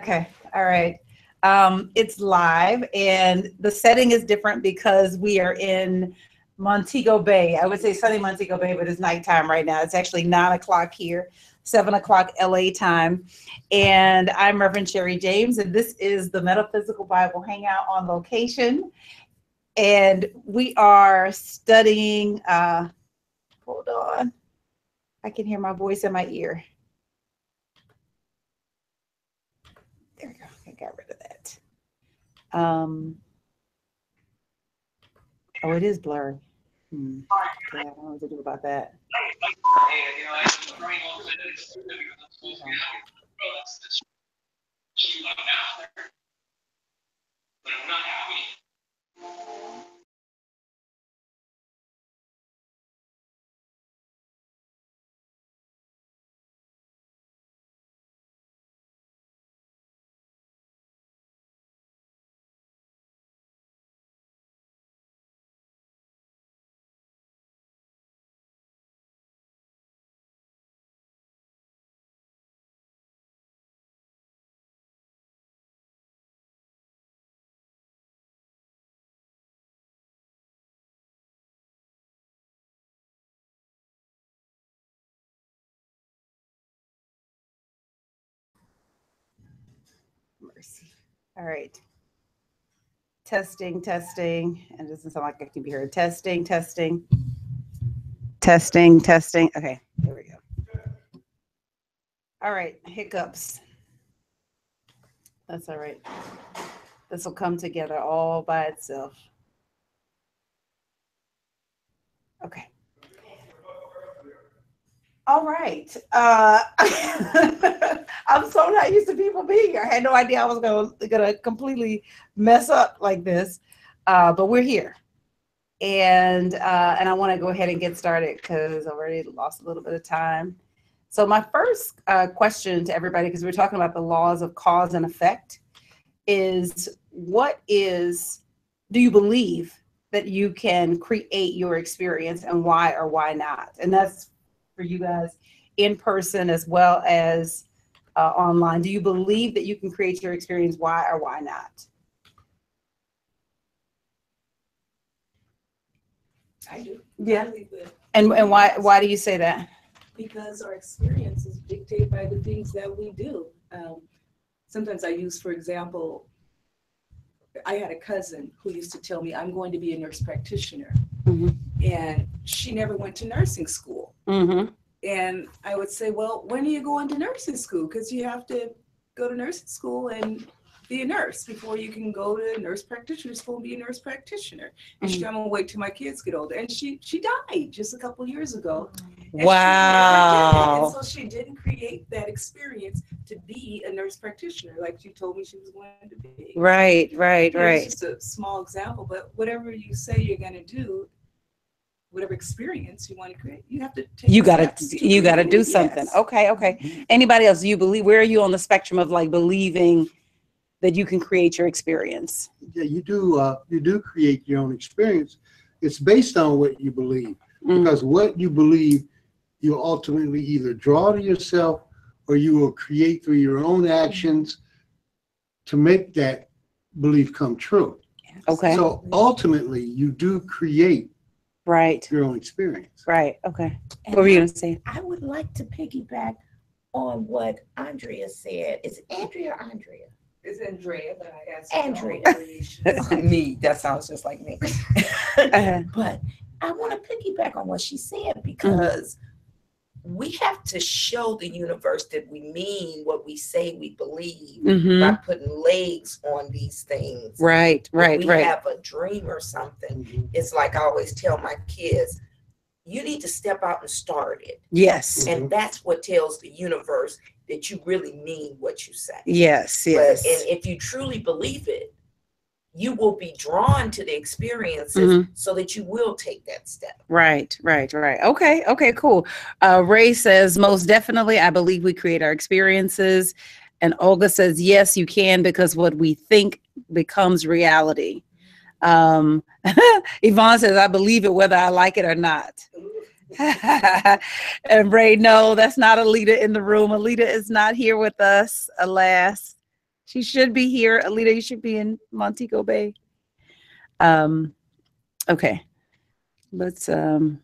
Okay, all right. It's live, and the setting is different because we are in Montego Bay. I would say sunny Montego Bay, but it's nighttime right now. It's actually 9 o'clock here, 7 o'clock LA time. And I'm Reverend Sherri James, and this is the Metaphysical Bible Hangout on location. And we are studying, hold on, I can hear my voice in my ear. There we go, I got rid of that. Oh, it is blurry. Okay, I don't know what to do about that. Mercy. All right. Testing, testing. And it doesn't sound like I can be heard. Testing, testing. Testing, testing. Okay, there we go. All right, hiccups. That's all right. This will come together all by itself. Okay. All right. I'm so not used to people being here. I had no idea I was gonna completely mess up like this, but we're here, and I want to go ahead and get started because I've already lost a little bit of time. So my first question to everybody, because we're talking about the laws of cause and effect, is do you believe that you can create your experience, and why or why not? And that's for you guys in person as well as online. Do you believe that you can create your experience? Why or why not? I do. Yeah. I believe that. And why do you say that? Because our experience is dictated by the things that we do. Sometimes I use, for example, I had a cousin who used to tell me, I'm going to be a nurse practitioner. Mm-hmm. And she never went to nursing school. Mm-hmm. And I would say, well, when are you going to nursing school? Because you have to go to nursing school and be a nurse before you can go to nurse practitioner school and be a nurse practitioner. And she said, I'm going to wait till my kids get older. And she died just a couple of years ago. Wow. And so she didn't create that experience to be a nurse practitioner like she told me she was going to be. Right. It's just a small example, but whatever you say you're going to do, whatever experience you want to create, you have to take. You got to do something. Yes. Okay. Anybody else? Do you believe? Where are you on the spectrum of like believing that you can create your experience? Yeah, you do. You do create your own experience. It's based on what you believe, because what you believe, you ultimately either draw to yourself or you will create through your own actions to make that belief come true. Okay. So ultimately, you do create your own experience. Right. Okay. And what were you going to say? I would like to piggyback on what Andrea said. Is it Andrea or Andrea? It's Andrea, but I asked Andrea. Me. That sounds just like me. But I want to piggyback on what she said, because we have to show the universe that we mean what we say we believe by putting legs on these things. Right. We have a dream or something. It's like I always tell my kids, you need to step out and start it. Yes. And that's what tells the universe that you really mean what you say. Yes. And if you truly believe it, you will be drawn to the experiences so that you will take that step. Right. Okay, cool. Ray says, most definitely, I believe we create our experiences. And Olga says, yes, you can, because what we think becomes reality. Yvonne says, I believe it whether I like it or not. And Ray, no, that's not Alita in the room. Alita is not here with us, alas. She should be here. Alita, you should be in Montego Bay. Okay. Let's go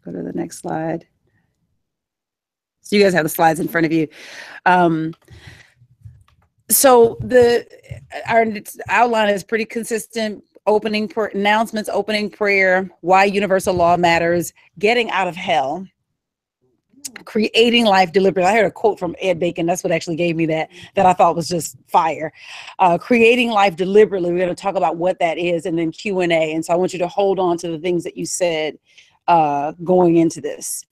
to the next slide. So you guys have the slides in front of you. So our outline is pretty consistent. Announcements, opening prayer, why universal law matters, getting out of hell, creating life deliberately. I heard a quote from Ed Bacon. That's what actually gave me that I thought was just fire. Creating life deliberately. We're going to talk about what that is, and then Q&A. And so I want you to hold on to the things that you said going into this,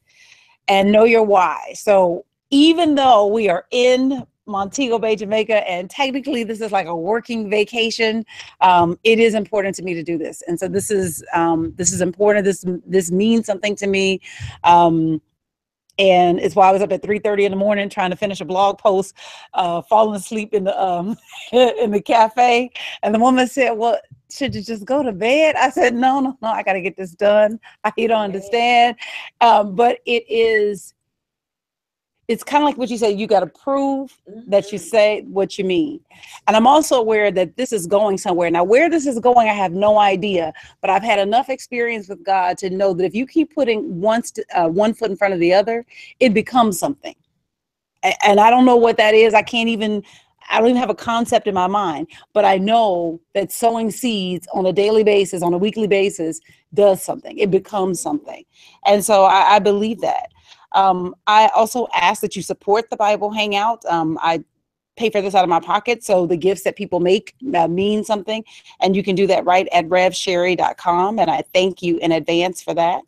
and know your why. So even though we are in Montego Bay, Jamaica, and technically this is like a working vacation, it is important to me to do this. And so this is important. This means something to me. And it's why I was up at 3:30 in the morning trying to finish a blog post, falling asleep in the in the cafe. And the woman said, "Well, should you just go to bed?" I said, no, I got to get this done. You don't understand. But it's kind of like what you say, you got to prove that you say what you mean. And I'm also aware that this is going somewhere. Now, where this is going, I have no idea, but I've had enough experience with God to know that if you keep putting one foot in front of the other, it becomes something. And I don't know what that is. I don't even have a concept in my mind, but I know that sowing seeds on a daily basis, on a weekly basis, does something. It becomes something. And so I believe that. I also ask that you support the Bible Hangout. I pay for this out of my pocket, so the gifts that people make mean something, and you can do that right at revsherri.com, and I thank you in advance for that.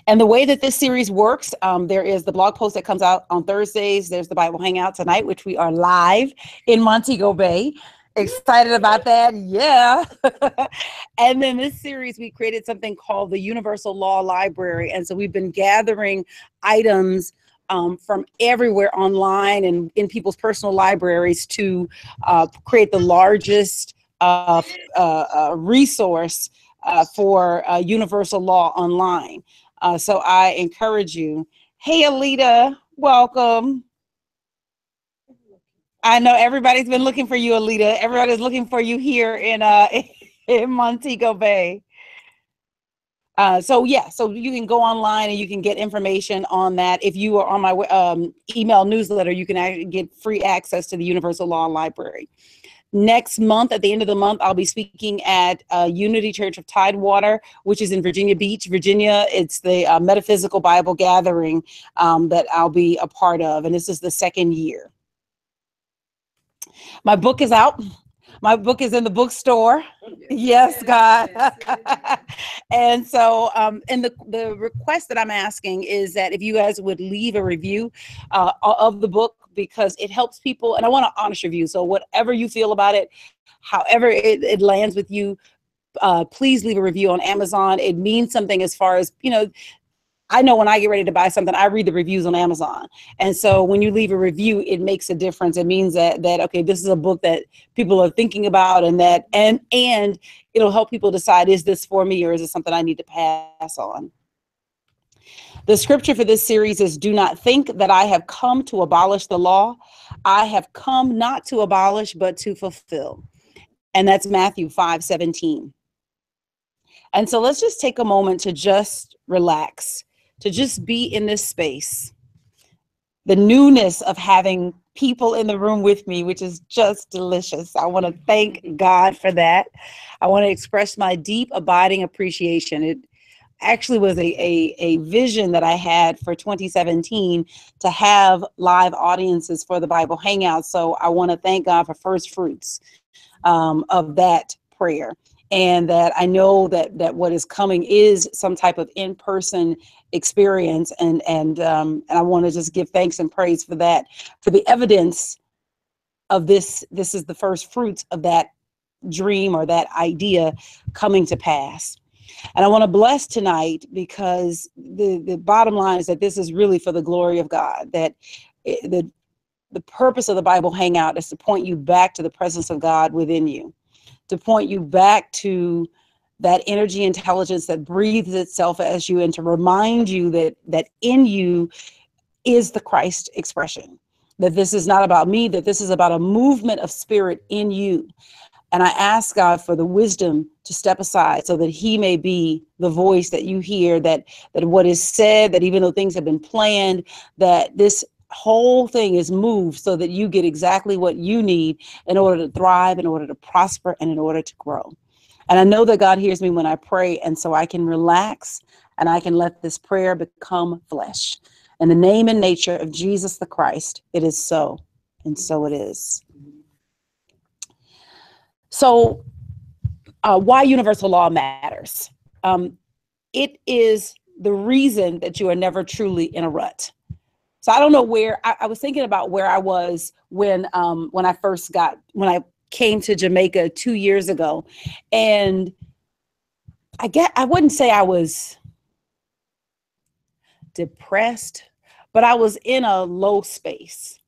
And the way that this series works, there is the blog post that comes out on Thursdays. There's the Bible Hangout tonight, which we are live in Montego Bay. Excited about that. Yeah. And then this series, we created something called the Universal Law Library. And so we've been gathering items from everywhere online and in people's personal libraries to create the largest resource for universal law online. So I encourage you. Hey, Alita, welcome. I know everybody's been looking for you, Alita. Everybody's looking for you here in Montego Bay. So you can go online and you can get information on that. If you are on my email newsletter, you can actually get free access to the Universal Law Library. Next month, at the end of the month, I'll be speaking at Unity Church of Tidewater, which is in Virginia Beach, Virginia. It's the Metaphysical Bible Gathering that I'll be a part of, and this is the second year. My book is out. My book is in the bookstore. Yes, God. And so, and the request that I'm asking is that if you guys would leave a review of the book, because it helps people, and I want an honest review. So whatever you feel about it, however it lands with you, please leave a review on Amazon. It means something as far as, I know when I get ready to buy something, I read the reviews on Amazon. And so when you leave a review, it makes a difference. It means that okay, this is a book that people are thinking about, and it'll help people decide, is this for me or is it something I need to pass on? The scripture for this series is, "Do not think that I have come to abolish the law. I have come not to abolish, but to fulfill." And that's Matthew 5:17. And so let's just take a moment to just relax, to just be in this space. The newness of having people in the room with me, which is just delicious. I want to thank God for that. I want to express my deep, abiding appreciation. It actually was a vision that I had for 2017 to have live audiences for the Bible Hangout. So I want to thank God for first fruits of that prayer. And that I know that what is coming is some type of in-person experience, and I want to just give thanks and praise for that, for the evidence of this. This is the first fruits of that dream or that idea coming to pass. And I want to bless tonight, because the bottom line is that this is really for the glory of God. That the purpose of the Bible Hangout is to point you back to the presence of God within you, to point you back to that energy intelligence that breathes itself as you, and to remind you that in you is the Christ expression, that this is not about me, that this is about a movement of spirit in you. And I ask God for the wisdom to step aside so that he may be the voice that you hear, that what is said, that even though things have been planned, that this whole thing is moved so that you get exactly what you need in order to thrive, in order to prosper, and in order to grow. And I know that God hears me when I pray, and so I can relax and I can let this prayer become flesh. In the name and nature of Jesus the Christ, it is so, and so it is. So why universal law matters. It is the reason that you are never truly in a rut. So I don't know where, I was thinking about where I was when I came to Jamaica 2 years ago. And I wouldn't say I was depressed, but I was in a low space,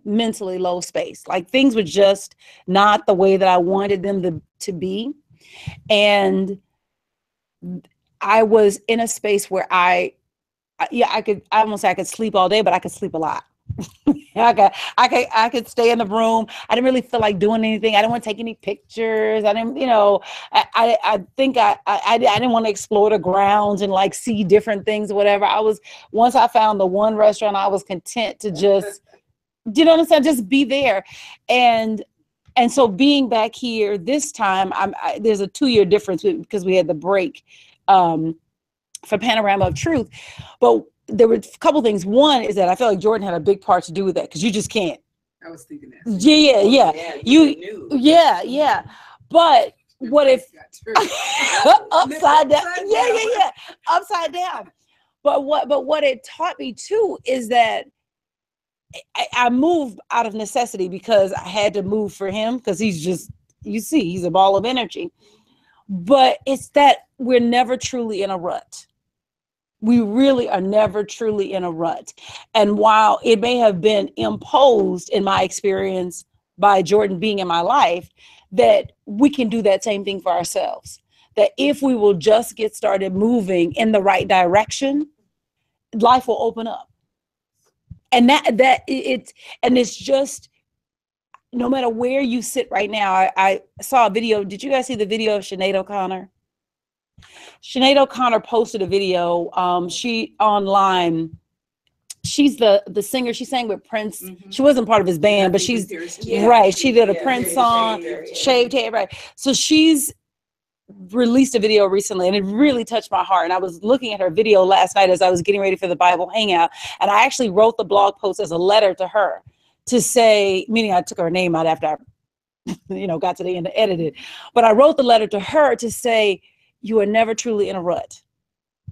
mentally low space. Like things were just not the way that I wanted them to be. And I was in a space where I almost say I could sleep all day, but I could sleep a lot. I could stay in the room. I didn't really feel like doing anything. I didn't want to take any pictures. I didn't, I think I didn't want to explore the grounds and like see different things or whatever. Once I found the one restaurant, I was content to just, do you know what I'm saying? Just be there. And so being back here this time, there's a 2-year difference because we had the break for Panorama of Truth. But there were a couple things. One is that I feel like Jordan had a big part to do with that because you just can't. I was thinking that. Yeah. But what if upside down? Yeah. Upside down. But what it taught me too is that I moved out of necessity because I had to move for him because he's just, he's a ball of energy. But it's that we're never truly in a rut. We really are never truly in a rut. And while it may have been imposed in my experience by Jordan being in my life, that we can do that same thing for ourselves. That if we will just get started moving in the right direction, life will open up. And it's just, no matter where you sit right now. I saw a video. Did you guys see the video of Sinead O'Connor? Sinead O'Connor posted a video. She online. She's the singer. She sang with Prince. Mm-hmm. She wasn't part of his band, but she's right. She did a Prince song, Shaved Head, right? So she's released a video recently, and it really touched my heart. And I was looking at her video last night as I was getting ready for the Bible Hangout, and I actually wrote the blog post as a letter to her to say, meaning I took her name out after I, got to the end and edited. But I wrote the letter to her to say, you are never truly in a rut.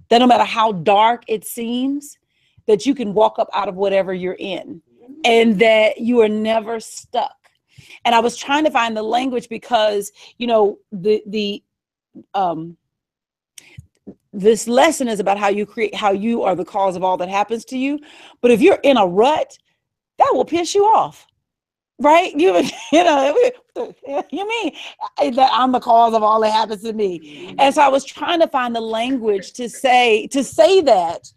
That no matter how dark it seems, that you can walk up out of whatever you're in, and that you are never stuck. And I was trying to find the language because, this lesson is about how you are the cause of all that happens to you. But if you're in a rut, that will piss you off. Right? You mean that I'm the cause of all that happens to me. And so I was trying to find the language to say that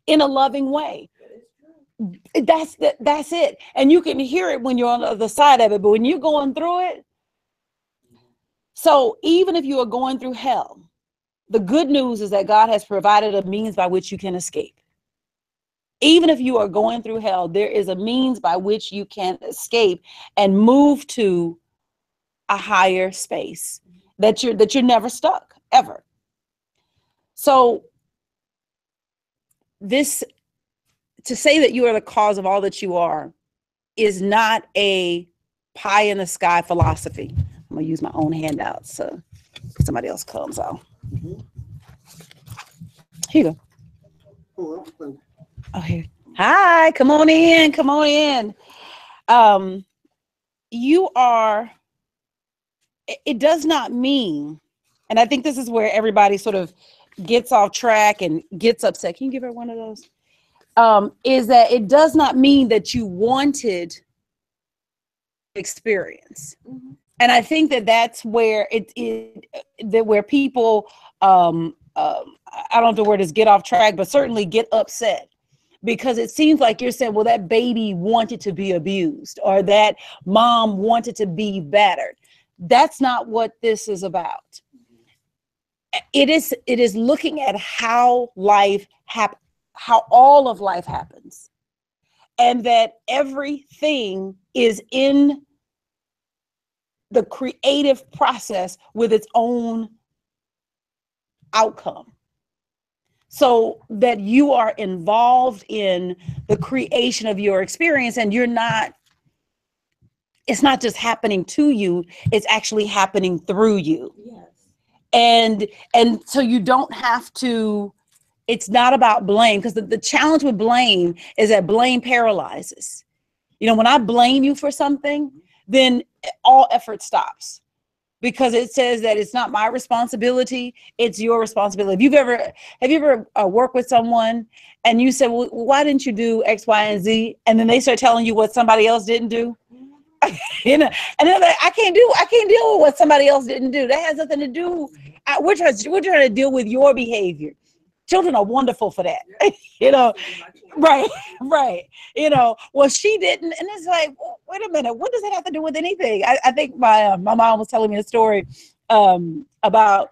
in a loving way. That's it. And you can hear it when you're on the other side of it, but when you're going through it. So even if you are going through hell, the good news is that God has provided a means by which you can escape. Even if you are going through hell, there is a means by which you can escape and move to a higher space, that you're never stuck, ever. So this, to say that you are the cause of all that you are, is not a pie in the sky philosophy. I'm gonna use my own handouts so somebody else comes out. Here you go. Oh, here. Hi, come on in. It does not mean, and I think this is where everybody sort of gets off track and gets upset. Can you give her one of those? Is that it does not mean that you wanted experience. Mm-hmm. And I think that's where where people, I don't know if the word is get off track, but certainly get upset. because it seems like you're saying, well, that baby wanted to be abused or that mom wanted to be battered. That's not what this is about. It is looking at how life happens, how all of life happens, and that everything is in the creative process with its own outcome. So that you are involved in the creation of your experience, and it's not just happening to you, it's actually happening through you. Yes. And so you don't have to, it's not about blame, because the challenge with blame is that blame paralyzes. You know, when I blame you for something, then all effort stops, because it says that it's not my responsibility, it's your responsibility. Have you ever worked with someone and you said, well, why didn't you do X, Y, and Z? And then they start telling you what somebody else didn't do. You know, and they're like, I can't deal with what somebody else didn't do. That has nothing to do. We're trying to deal with your behavior. Children are wonderful for that. You know, right. You know, well, she didn't. And it's like, well, wait a minute, what does that have to do with anything? I think my mom was telling me a story about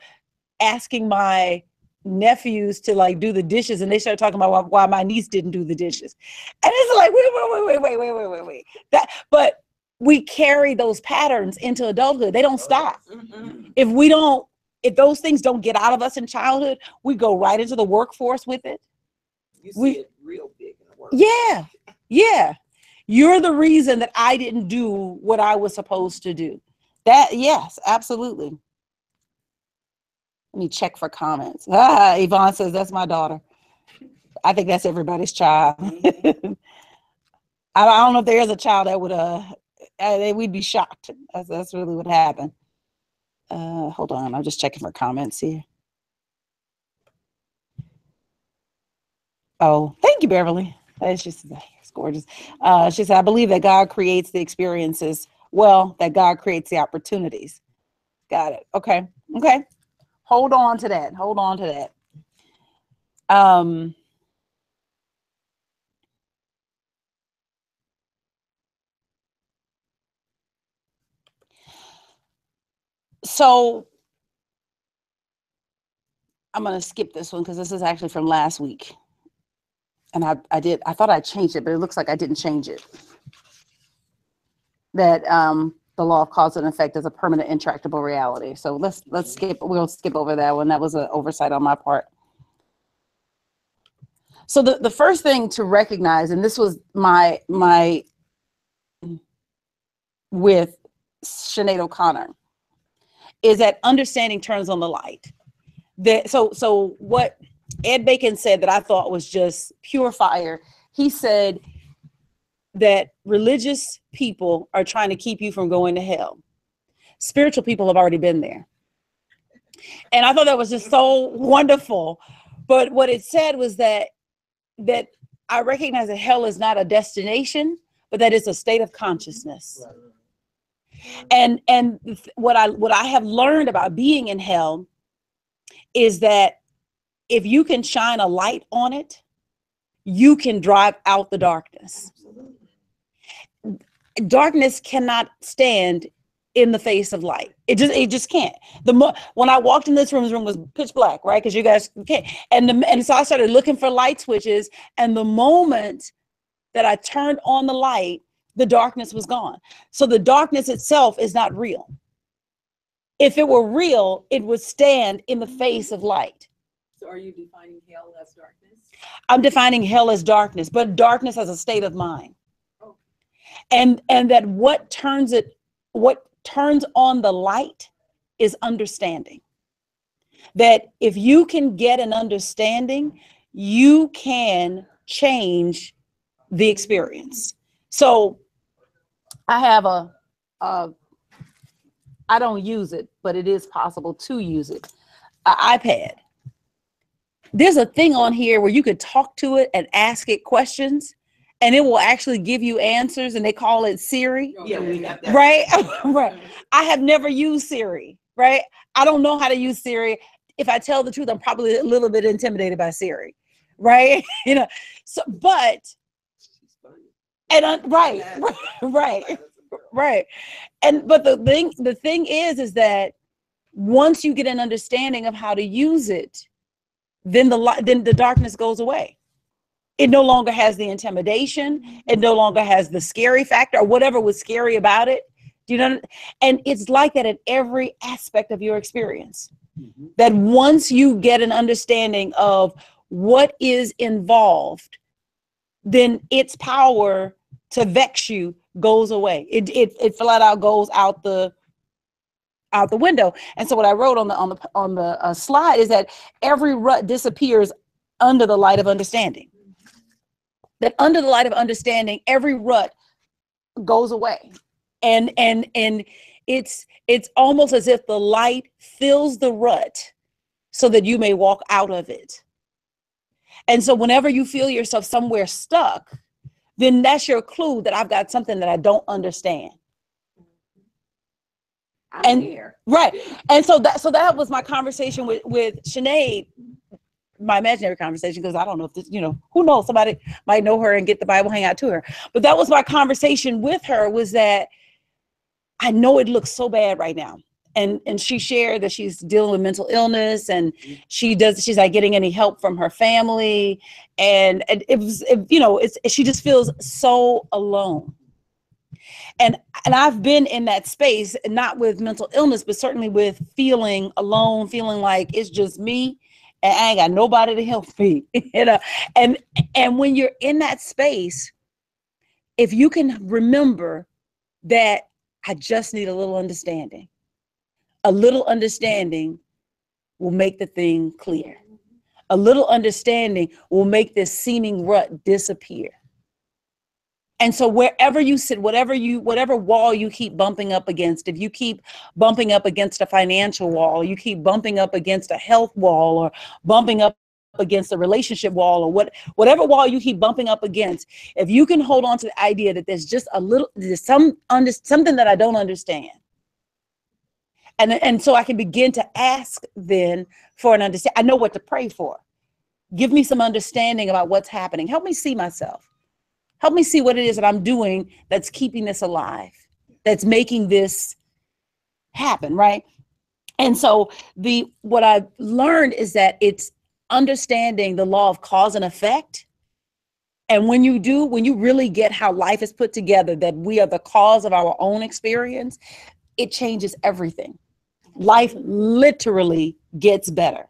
asking my nephews to like do the dishes, and they started talking about why my niece didn't do the dishes. And it's like, wait. But we carry those patterns into adulthood. They don't stop. If those things don't get out of us in childhood, we go right into the workforce with it. You see it real big in the work. Yeah. You're the reason that I didn't do what I was supposed to do. That, yes, absolutely. Let me check for comments. Yvonne says, that's my daughter. I think that's everybody's child. I don't know if there is a child that would, we'd be shocked. That's really what happened. Hold on, I'm just checking for comments here. Oh, thank you, Beverly. It's gorgeous. She said, I believe that God creates the experiences. Well, that God creates the opportunities. Got it. Okay. Hold on to that. So I'm going to skip this one because this is actually from last week. And I thought I changed it, but it looks like I didn't change it. That the law of cause and effect is a permanent, intractable reality. So we'll skip over that one. That was an oversight on my part. So the first thing to recognize, and this was my with Sinead O'Connor, is that understanding turns on the light. So what Ed Bacon said that I thought was just pure fire. He said that religious people are trying to keep you from going to hell. Spiritual people have already been there. And I thought that was just so wonderful. But what it said was that I recognize that hell is not a destination, but that it's a state of consciousness. And what I have learned about being in hell is that if you can shine a light on it, you can drive out the darkness. Darkness cannot stand in the face of light. It just can't. When I walked in this room was pitch black, right? Because you guys can't. And so I started looking for light switches. And the moment that I turned on the light, the darkness was gone. So the darkness itself is not real. If it were real, it would stand in the face of light. So are you defining hell as darkness? I'm defining hell as darkness, but darkness as a state of mind. Oh. And that what turns on the light is understanding. That if you can get an understanding, you can change the experience. So I have I don't use it, but it is possible to use it, an iPad. There's a thing on here where you could talk to it and ask it questions, and it will actually give you answers, and they call it Siri. Yeah, we have that. Right? Right. I have never used Siri, right? I don't know how to use Siri. If I tell the truth, I'm probably a little bit intimidated by Siri, right? You know, so, but, and right, right, right. And, but the thing is that once you get an understanding of how to use it, then the darkness goes away. It no longer has the intimidation. It no longer has the scary factor or whatever was scary about it. Do you know? And it's like that in every aspect of your experience. That once you get an understanding of what is involved, then its power to vex you goes away. It flat out goes out the window. And so what I wrote on the slide is that every rut disappears under the light of understanding. That under the light of understanding, every rut goes away. And it's almost as if the light fills the rut so that you may walk out of it. And so whenever you feel yourself somewhere stuck, then that's your clue that I've got something that I don't understand. I'm here. Right. And so that was my conversation with Sinead, my imaginary conversation, because I don't know if this, who knows, somebody might know her and get the Bible Hangout to her. But that was my conversation with her, was that I know it looks so bad right now. And she shared that she's dealing with mental illness, and she's not getting any help from her family. And she just feels so alone. And I've been in that space, not with mental illness, but certainly with feeling alone, feeling like it's just me and I ain't got nobody to help me. And when you're in that space, if you can remember that I just need a little understanding will make the thing clear. A little understanding will make this seeming rut disappear. And so wherever you sit, whatever wall you keep bumping up against, if you keep bumping up against a financial wall, you keep bumping up against a health wall, or bumping up against a relationship wall, or whatever wall you keep bumping up against, if you can hold on to the idea that there's just something that I don't understand. And so I can begin to ask then for an understanding. I know what to pray for. Give me some understanding about what's happening. Help me see myself. Help me see what it is that I'm doing that's keeping this alive, that's making this happen, right? And so what I've learned is that it's understanding the law of cause and effect. And when you really get how life is put together, that we are the cause of our own experience, it changes everything. Life literally gets better.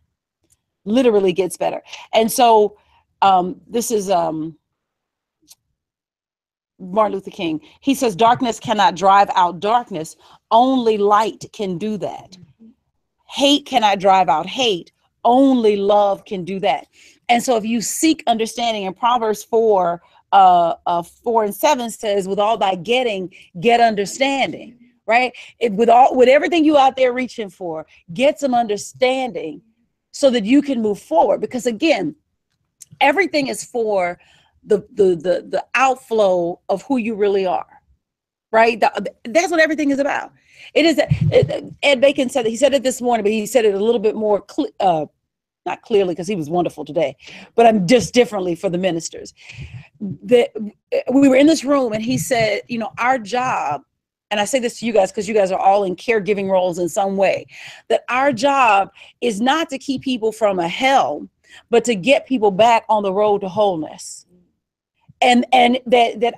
Literally gets better. And so this is Martin Luther King. He says, darkness cannot drive out darkness. Only light can do that. Hate cannot drive out hate. Only love can do that. And so if you seek understanding, in Proverbs 4:4-7 says, with all thy getting, get understanding, right? With everything you out there reaching for, get some understanding so that you can move forward. Because again, everything is for the outflow of who you really are, right? That's what everything is about. It is. Ed Bacon said that. He said it this morning, but he said it a little bit more, not clearly because he was wonderful today, but I'm just differently for the ministers. We were in this room and he said, our job, and I say this to you guys because you guys are all in caregiving roles in some way, that our job is not to keep people from a hell, but to get people back on the road to wholeness. And that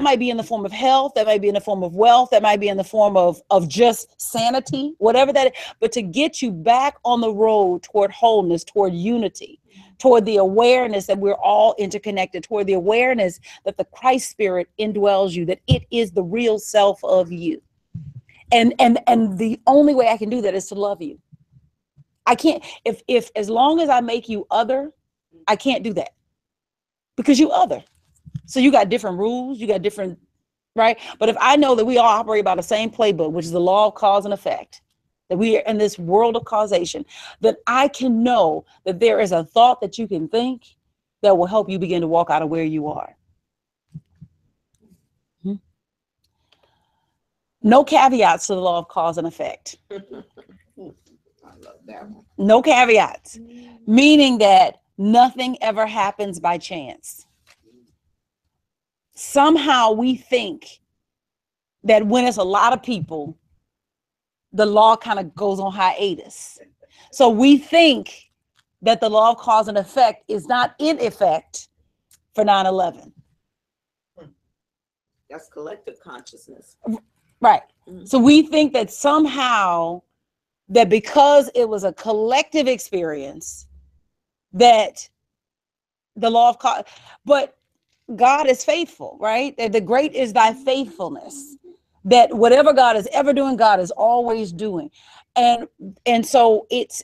might be in the form of health, that might be in the form of wealth, that might be in the form of just sanity, whatever that is, but to get you back on the road toward wholeness, toward unity, toward the awareness that we're all interconnected, toward the awareness that the Christ Spirit indwells you, that it is the real self of you. And the only way I can do that is to love you. I can't, if as long as I make you other, I can't do that. Because you other. So you got different rules, you got different, right? But if I know that we all operate by the same playbook, which is the law of cause and effect, that we are in this world of causation, then I can know that there is a thought that you can think that will help you begin to walk out of where you are. No caveats to the law of cause and effect. I love that one. No caveats. Meaning that nothing ever happens by chance. Somehow we think that when it's a lot of people, the law kind of goes on hiatus. So we think that the law of cause and effect is not in effect for 9/11. That's collective consciousness. Right. So we think that somehow that because it was a collective experience that the law of cause, but God is faithful, right? That the great is thy faithfulness, that whatever God is ever doing, God is always doing. And so it's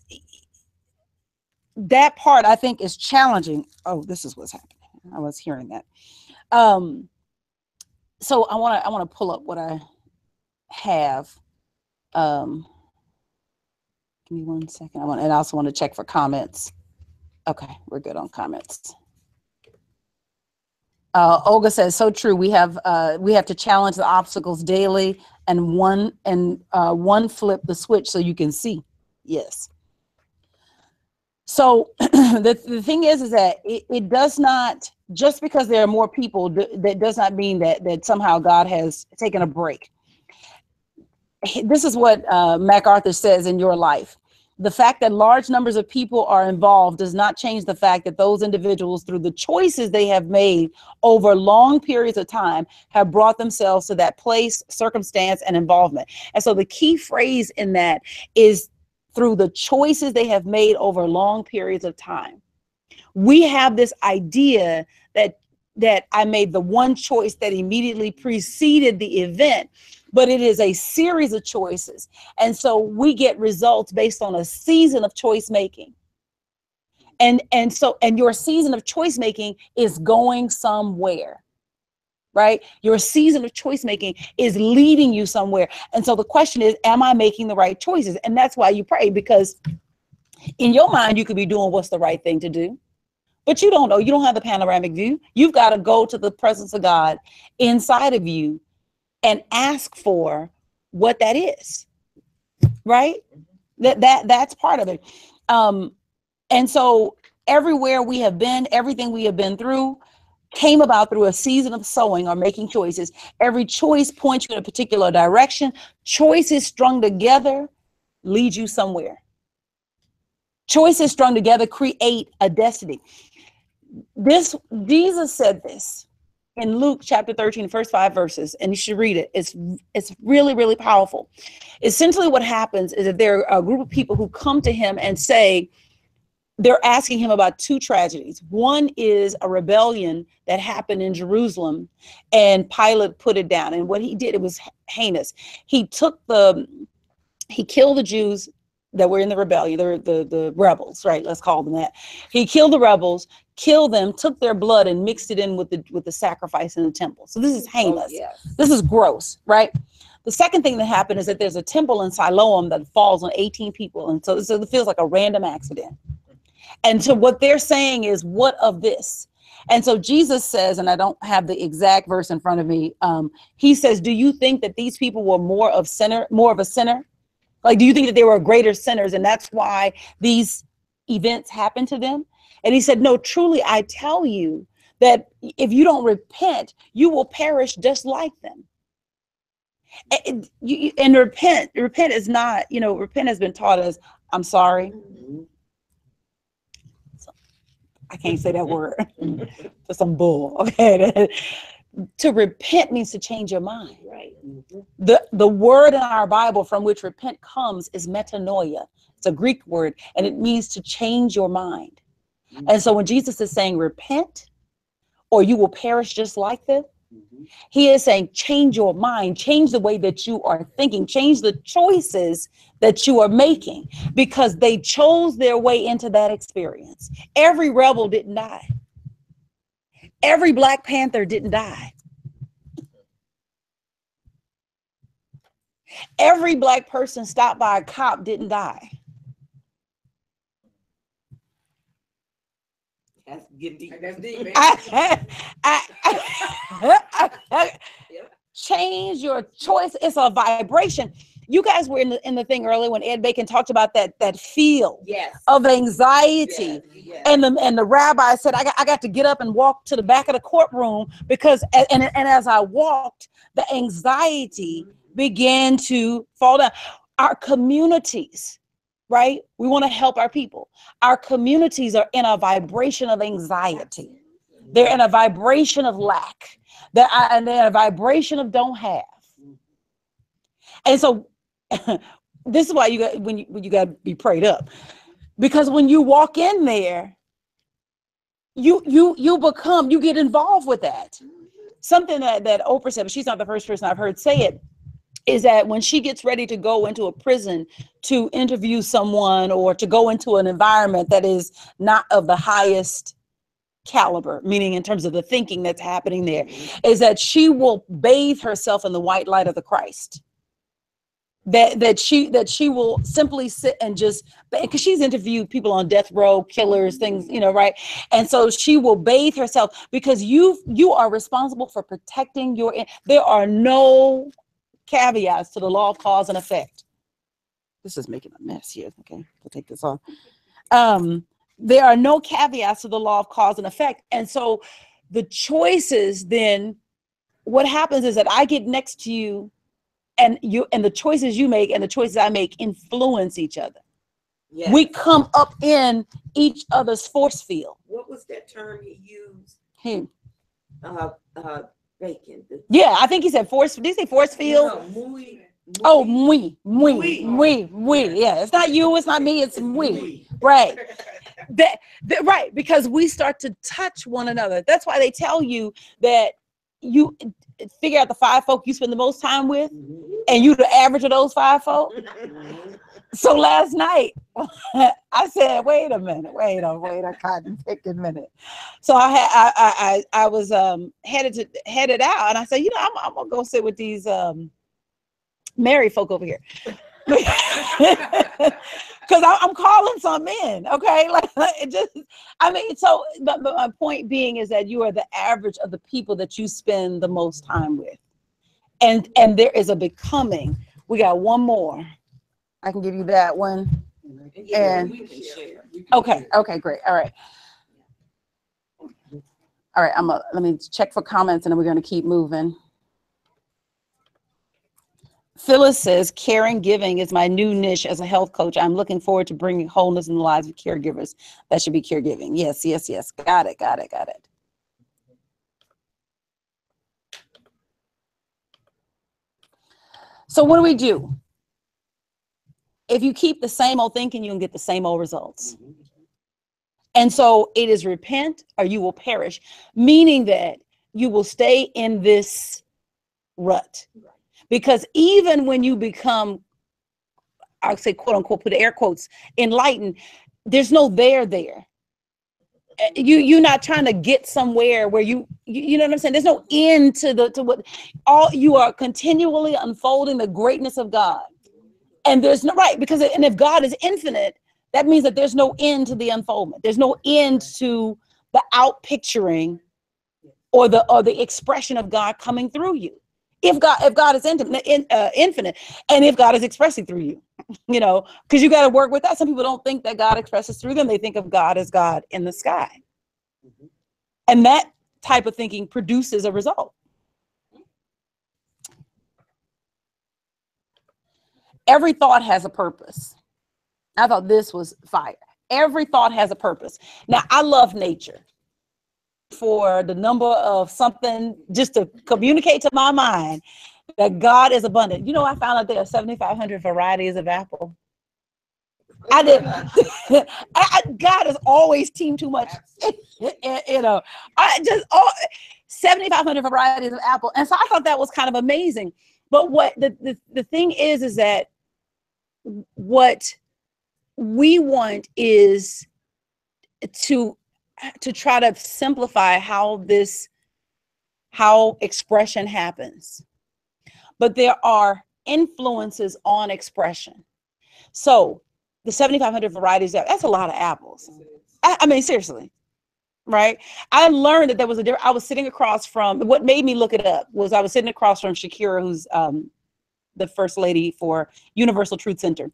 that part I think is challenging. Oh, this is what's happening. I was hearing that. So I want to pull up what I have. Give me 1 second. I also want to check for comments. Okay, we're good on comments. Olga says, so true. We have to challenge the obstacles daily and one flip the switch so you can see. Yes. So the thing is that it does not, just because there are more people, that does not mean that somehow God has taken a break. This is what McArthur says in Your Life. The fact that large numbers of people are involved does not change the fact that those individuals, through the choices they have made over long periods of time, have brought themselves to that place, circumstance, and involvement. And so the key phrase in that is through the choices they have made over long periods of time. We have this idea that I made the one choice that immediately preceded the event, but it is a series of choices. And so we get results based on a season of choice making. And your season of choice making is going somewhere, right? Your season of choice making is leading you somewhere. And so the question is, am I making the right choices? And that's why you pray, because in your mind, you could be doing what's the right thing to do, but you don't know. You don't have the panoramic view. You've got to go to the presence of God inside of you and ask for what that is, right? That's part of it. And so everywhere we have been, everything we have been through came about through a season of sowing or making choices. Every choice points you in a particular direction. Choices strung together lead you somewhere. Choices strung together create a destiny. Jesus said this in Luke chapter 13, first 5 verses, and you should read it. It's really, really powerful. Essentially what happens is that there are a group of people who come to him and say, they're asking him about two tragedies. One is a rebellion that happened in Jerusalem, and Pilate put it down. And what he did, it was heinous. He killed the Jews that were in the rebellion, the rebels, right? Let's call them that. He killed the rebels, killed them, took their blood and mixed it in with the sacrifice in the temple. So this is heinous. Oh, yes. This is gross, right? The second thing that happened is that there's a temple in Siloam that falls on 18 people. And so it feels like a random accident. And so what they're saying is, what of this? And so Jesus says, and I don't have the exact verse in front of me. He says, do you think that these people were more of a sinner? Like, do you think that they were greater sinners? And that's why these events happened to them? And he said, no, truly, I tell you that if you don't repent, you will perish just like them. And repent is not, repent has been taught as, I'm sorry. I can't say that word. For some bull. Okay. To repent means to change your mind. Right. The word in our Bible from which repent comes is metanoia. It's a Greek word, and it means to change your mind. And so when Jesus is saying repent, or you will perish just like them, he is saying change your mind, change the way that you are thinking, change the choices that you are making, because they chose their way into that experience. Every rebel didn't die. Every Black Panther didn't die. Every Black person stopped by a cop didn't die. That's getting deep. That's deep, man. Change your choice. It's a vibration. you guys were in the thing earlier when Ed Bacon talked about that feel Yes. of anxiety. Yes. And the rabbi said, I got to get up and walk to the back of the courtroom because, and as I walked, the anxiety began to fall down. Our communities, right? We want to help our people. Our communities are in a vibration of anxiety. They're in a vibration of lack. They're in a vibration of don't have. And so this is why you got when you got to be prayed up, because when you walk in there, you get involved with that. Something that Oprah said, but she's not the first person I've heard say it, is that when she gets ready to go into a prison to interview someone or to go into an environment that is not of the highest caliber, meaning in terms of the thinking that's happening there, is that she will bathe herself in the white light of the Christ. That she will simply sit and just, because she's interviewed people on death row, killers, things, right? And so she will bathe herself, because you are responsible for protecting there are no caveats to the law of cause and effect. This is making a mess here. Okay, I'll take this off. There are no caveats to the law of cause and effect. And so the choices, then what happens is that I get next to you, and the choices you make and the choices I make influence each other. Yes. We come up in each other's force field. What was that term he used? Him. Bacon. Yeah, I think he said force. Did he say force field? No, muy. Oh, muy. Yeah, it's not you, it's not me, it's muy. Right. Right, because we start to touch one another. That's why they tell you that you figure out the 5 folk you spend the most time with, and you the average of those 5 folk. So last night I said, wait a minute, a cotton picking minute. So I was headed out, and I said, I'm gonna go sit with these married folk over here. Because I'm calling some in, okay? But my point being is that you are the average of the people that you spend the most time with. And there is a becoming. We got one more. I can give you that one. And okay, great. All right. Let me check for comments, and then we're going to keep moving. Phyllis says, caring giving is my new niche as a health coach. I'm looking forward to bringing wholeness in the lives of caregivers. That should be caregiving. Yes. Got it. So what do we do? If you keep the same old thinking, you can get the same old results. And so it is repent or you will perish, meaning that you will stay in this rut. Because even when you become, I'll say, quote unquote, put air quotes, enlightened, there's no there. You're not trying to get somewhere where you know what I'm saying? There's no end to what all you are continually unfolding the greatness of God. And there's no right, because and if God is infinite, that means that there's no end to the unfoldment. There's no end to the outpicturing or the expression of God coming through you. If God is infinite, and if God is expressing through you, because you got to work with that. Some people don't think that God expresses through them. They think of God as God in the sky. And that type of thinking produces a result. Every thought has a purpose. I thought this was fire. Every thought has a purpose. Now, I love nature. For the number of something just to communicate to my mind that God is abundant. I found out there are 7,500 varieties of apple. I didn't. God has always teamed too much. 7,500 varieties of apple, and so I thought that was kind of amazing. But what the thing is that what we want is to try to simplify how expression happens. But there are influences on expression. So the 7,500 varieties, that's a lot of apples. I mean, seriously, right? I learned that there was I was sitting across from, what made me look it up was I was sitting across from Shakira, who's the the first lady for Universal Truth Center.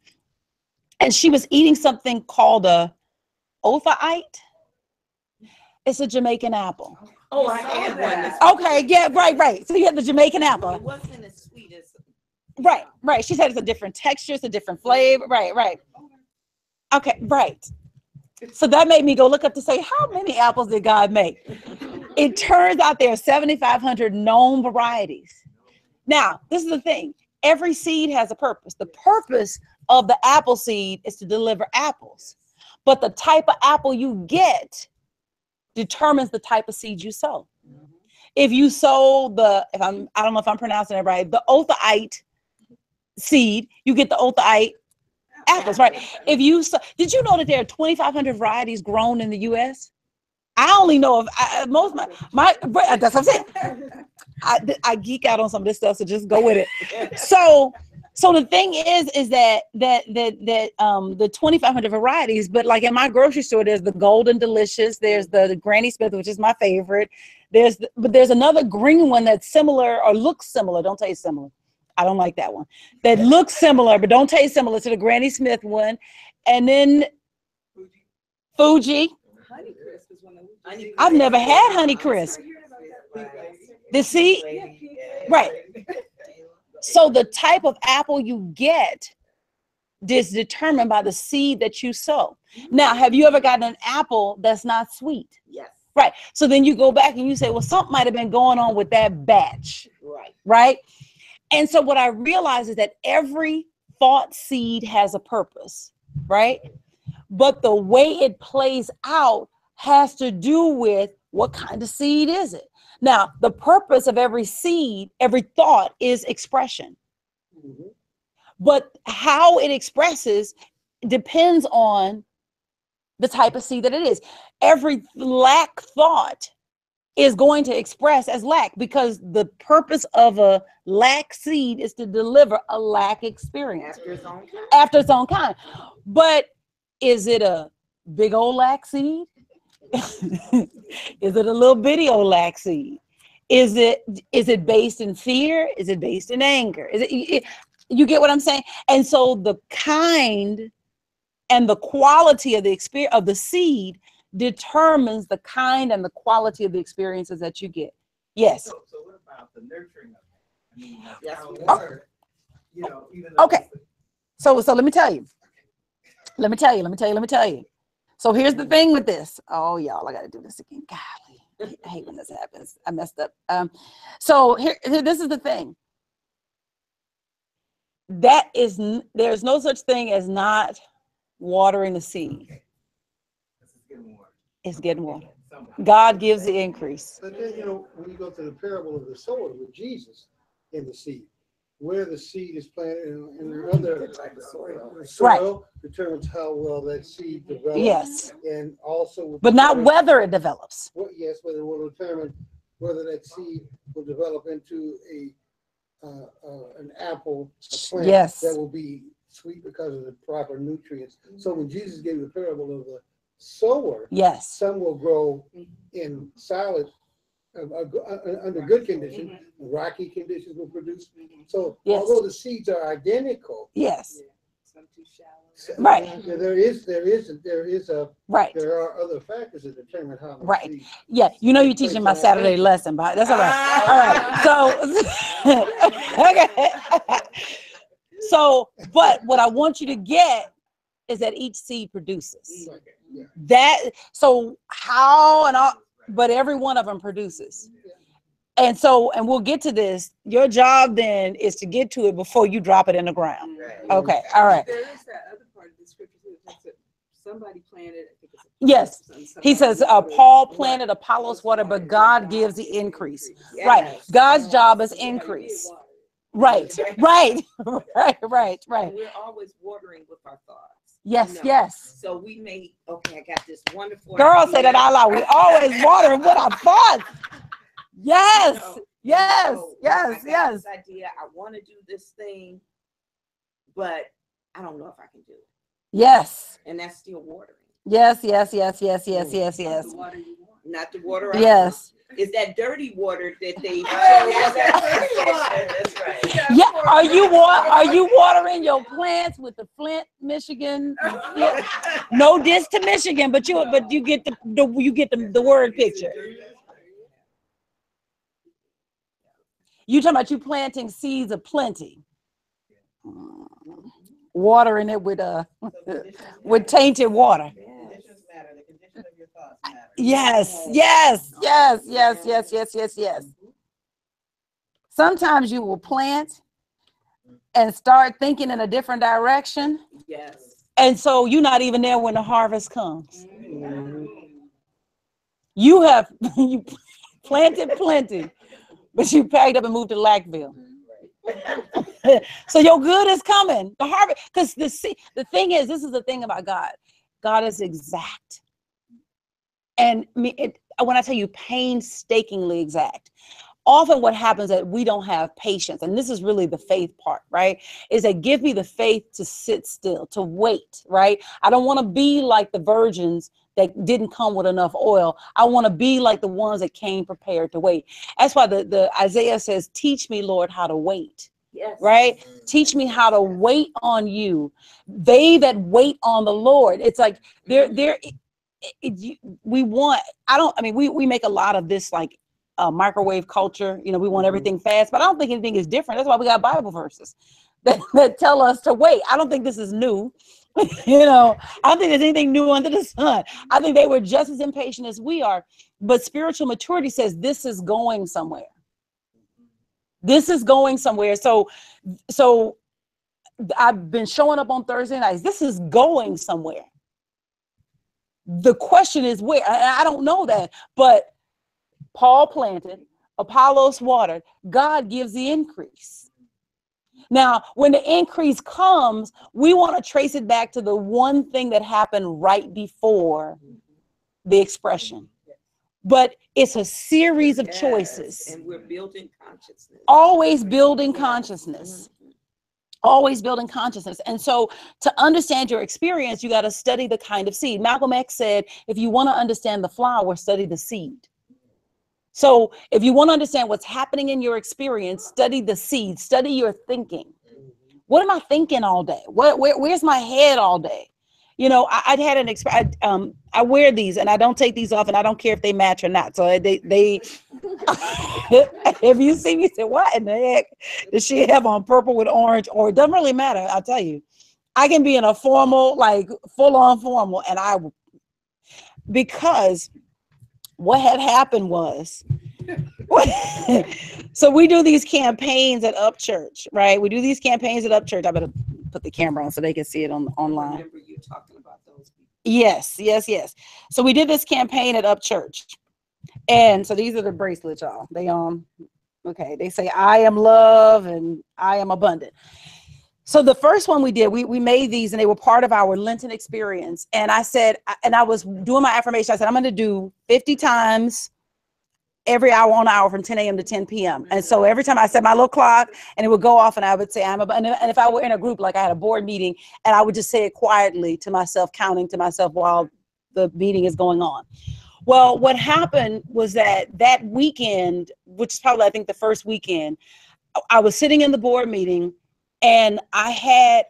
And she was eating something called a Ophaite. It's a Jamaican apple. Oh, I had one. Okay, yeah, right. So you have the Jamaican apple. It wasn't as sweet as. Right. She said it's a different texture, it's a different flavor. Right. Okay, right. So that made me go look up to say, how many apples did God make? It turns out there are 7,500 known varieties. Now, this is the thing. Every seed has a purpose. The purpose of the apple seed is to deliver apples. But the type of apple you get determines the type of seed you sow. If you sow I don't know if I'm pronouncing it right, the Othaite seed, you get the Othaite apples, right? If you did you know that there are 2,500 varieties grown in the U.S.? I only know of most of my that's what I'm saying. I geek out on some of this stuff, so just go with it. So the thing is that the 2,500 varieties, but like in my grocery store, there's the Golden Delicious, there's the Granny Smith, which is my favorite. But there's another green one that's similar or looks similar, don't taste similar. I don't like that one. That looks similar, but don't taste similar to the Granny Smith one. And then Fuji. Honeycrisp is one of them. I've never had Honeycrisp. The seed, right. So the type of apple you get is determined by the seed that you sow. Now, have you ever gotten an apple that's not sweet? Yes. Right. So then you go back and you say, well, something might have been going on with that batch. Right. And so what I realize is that every thought seed has a purpose, right? But the way it plays out has to do with what kind of seed is it. Now, the purpose of every seed, every thought is expression. But how it expresses depends on the type of seed that it is. Every lack thought is going to express as lack, because the purpose of a lack seed is to deliver a lack experience after its own kind. But is it a big old lack seed? Is it a little bitty old lack seed? Is it based in fear? Is it based in anger? You get what I'm saying? And so the kind and the quality of the experience of the seed determines the kind and the quality of the experiences that you get. Yes. So what about the nurturing of it? I mean, Yes. water, even though Okay. So let me tell you. Let me tell you. So here's the thing with this. Oh, y'all, I got to do this again. Golly, I hate when this happens. I messed up. So here, this is the thing. There's no such thing as not watering the seed. It's getting water. God gives the increase. But then, when you go to the parable of the sower with Jesus in the seed, where the seed is planted and the other soil determines how well that seed develops. Yes. And also, but not whether it develops. Yes, but it will determine whether that seed will develop into an apple, a plant that will be sweet because of the proper nutrients. So when Jesus gave the parable of the sower, some will grow in solid, under good conditions. Rocky conditions will produce. So although the seeds are identical, Some too shallow. Right. there are other factors that determine how much seed. Yeah, you're teaching my Saturday lesson, but that's all right. All right. So okay. So, but what I want you to get is that each seed produces. But every one of them produces. And we'll get to this. Your job then is to get to it before you drop it in the ground. Okay, all right. There is that other part of the scripture too. That somebody planted. Yes, he says Paul planted, Apollos watered, but God gives the increase. Right, God's job is increase. Right. We're always watering with our thoughts. Yes. So we may, I got this wonderful Girl, idea. say that out loud. We always watering with our thoughts. Yes. I got this idea. I want to do this thing, but I don't know if I can do it. Yes. And that's still watering. Yes. Not the water you want. Not the water. Yes. is that dirty water that they That's right. Yeah, are you watering your plants with the Flint, Michigan? Yeah. No diss to Michigan, but you get the word picture. You talking about you planting seeds of plenty, watering it with tainted water. Conditions matter. The condition of your thoughts matter. Yes. Sometimes you will plant and start thinking in a different direction. Yes. And so you're not even there when the harvest comes. You planted plenty, but you packed up and moved to Lackville. So your good is coming. The harvest, because the thing is, this is the thing about God. God is exact. And when I tell you painstakingly exact, often what happens is that we don't have patience. And this is really the faith part, right? Is that give me the faith to sit still, to wait, right? I don't want to be like the virgins that didn't come with enough oil. I want to be like the ones that came prepared to wait. That's why the Isaiah says, teach me, Lord, how to wait. Yes. Right? Teach me how to wait on you. They that wait on the Lord. It's like we make a lot of this like microwave culture. You know, we want everything fast, but I don't think anything is different. That's why we got Bible verses that tell us to wait. I don't think this is new. You know, I don't think there's anything new under the sun. I think they were just as impatient as we are. But spiritual maturity says this is going somewhere. This is going somewhere. So I've been showing up on Thursday nights. This is going somewhere. The question is where? I don't know that, but Paul planted, Apollos watered, God gives the increase. Now, when the increase comes, we want to trace it back to the one thing that happened right before the expression. But it's a series of choices. And we're building consciousness. Always building consciousness. Always building consciousness. And so to understand your experience, you got to study the kind of seed. Malcolm X said, if you want to understand the flower, study the seed. So if you want to understand what's happening in your experience, study the seed, study your thinking. What am I thinking all day? Where's my head all day? You know, I'd had an experience. I wear these and I don't take these off and I don't care if they match or not. So they if you see me say, what in the heck does she have on purple with orange? Or it doesn't really matter. I'll tell you, I can be in a formal, like full on formal. And because what had happened was, so we do these campaigns at Up Church, right? We do these campaigns at Up Church. I better put the camera on so they can see it online. I remember you talking about those people. Yes. So we did this campaign at Up Church. And so these are the bracelets, y'all. They say, I am love and I am abundant. So the first one we did, we made these and they were part of our Lenten experience. And I said, and I was doing my affirmation. I said, I'm going to do 50 times every hour on hour from 10 a.m. to 10 p.m. And so every time I set my little clock and it would go off and I would say, and if I were in a group, like I had a board meeting and I would just say it quietly to myself, counting to myself while the meeting is going on. Well, what happened was that weekend, which is probably, I think, the first weekend, I was sitting in the board meeting and I had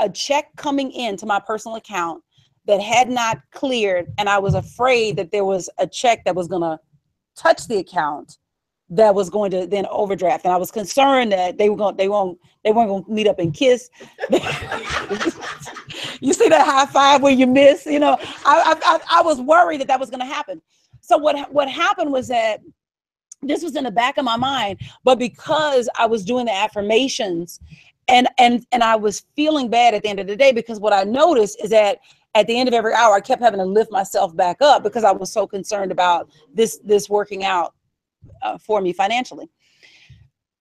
a check coming into my personal account that had not cleared. And I was afraid that there was a check that was going to touch the account that was going to then overdraft. And I was concerned that they weren't going to meet up and kiss. You see that high five where you miss, you know, I was worried that was going to happen. So what happened was that this was in the back of my mind, but because I was doing the affirmations and I was feeling bad at the end of the day, because what I noticed is that at the end of every hour, I kept having to lift myself back up because I was so concerned about this working out for me financially.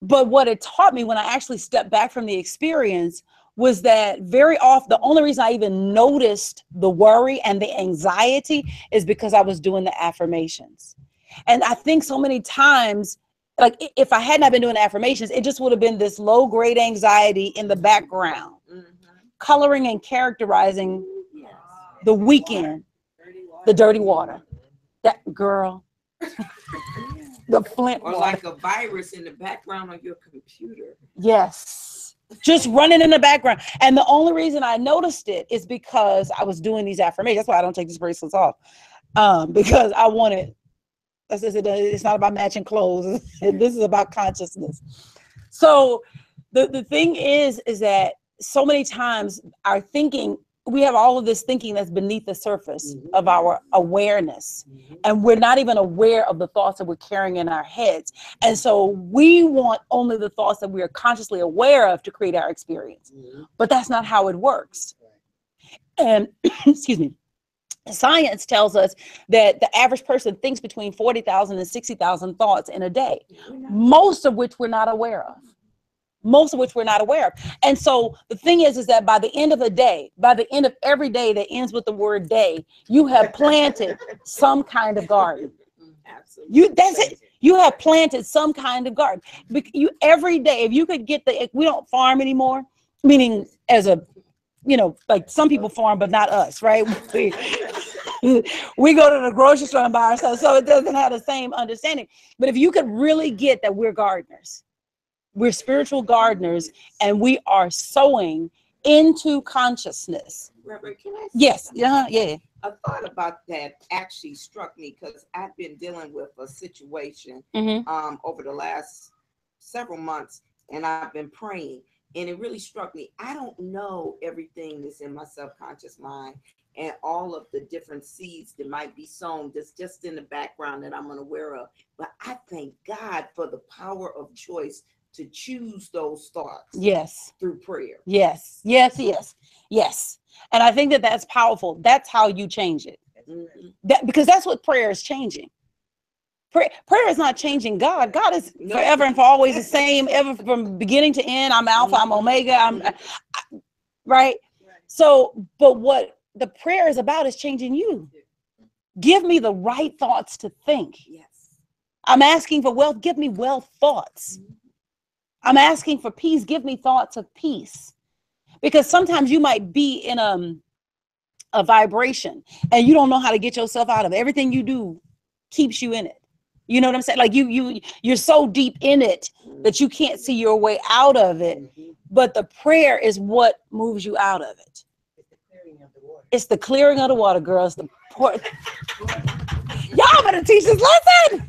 But what it taught me when I actually stepped back from the experience was that very often, the only reason I even noticed the worry and the anxiety is because I was doing the affirmations. And I think so many times, like if I had not been doing the affirmations, it just would have been this low grade anxiety in the background, coloring and characterizing the weekend, the dirty water. That girl, The Flint Or water. like a virus in the background of your computer. Yes. Just running in the background. And the only reason I noticed it is because I was doing these affirmations. That's why I don't take these bracelets off. Because I wanted, it's not about matching clothes. This is about consciousness. So the thing is that so many times our thinking, we have all of this thinking that's beneath the surface of our awareness. And we're not even aware of the thoughts that we're carrying in our heads. And so we want only the thoughts that we are consciously aware of to create our experience. But that's not how it works. And excuse me, science tells us that the average person thinks between 40,000 and 60,000 thoughts in a day, most of which we're not aware of. And so the thing is that by the end of the day, by the end of every day that ends with the word day, you have planted some kind of garden. Absolutely. That's it. You have planted some kind of garden. You every day, if you could get we don't farm anymore, meaning as a, like some people farm, but not us, right? We go to the grocery store and buy ourselves, so it doesn't have the same understanding. But if you could really get that we're gardeners, we're spiritual gardeners, and we are sowing into consciousness. Reverend, can I say Yes. something? Yeah. A thought about that actually struck me because I've been dealing with a situation over the last several months, and I've been praying, and it really struck me. I don't know everything that's in my subconscious mind and all of the different seeds that might be sown that's just in the background that I'm unaware of. But I thank God for the power of choice to choose those thoughts. Yes. Through prayer. Yes. And I think that that's powerful. That's how you change it. Because that's what prayer is changing. Prayer is not changing God. God is forever and for always the same, ever from beginning to end. I'm Alpha, I'm Omega, right? So, but what the prayer is about is changing you. Give me the right thoughts to think. Yes. I'm asking for wealth. Give me wealth thoughts. I'm asking for peace. Give me thoughts of peace. Because sometimes you might be in a vibration and you don't know how to get yourself out of it. Everything you do keeps you in it. You know what I'm saying? Like you're so deep in it that you can't see your way out of it. But the prayer is what moves you out of it. It's the clearing of the water, girls. Y'all better teach this lesson.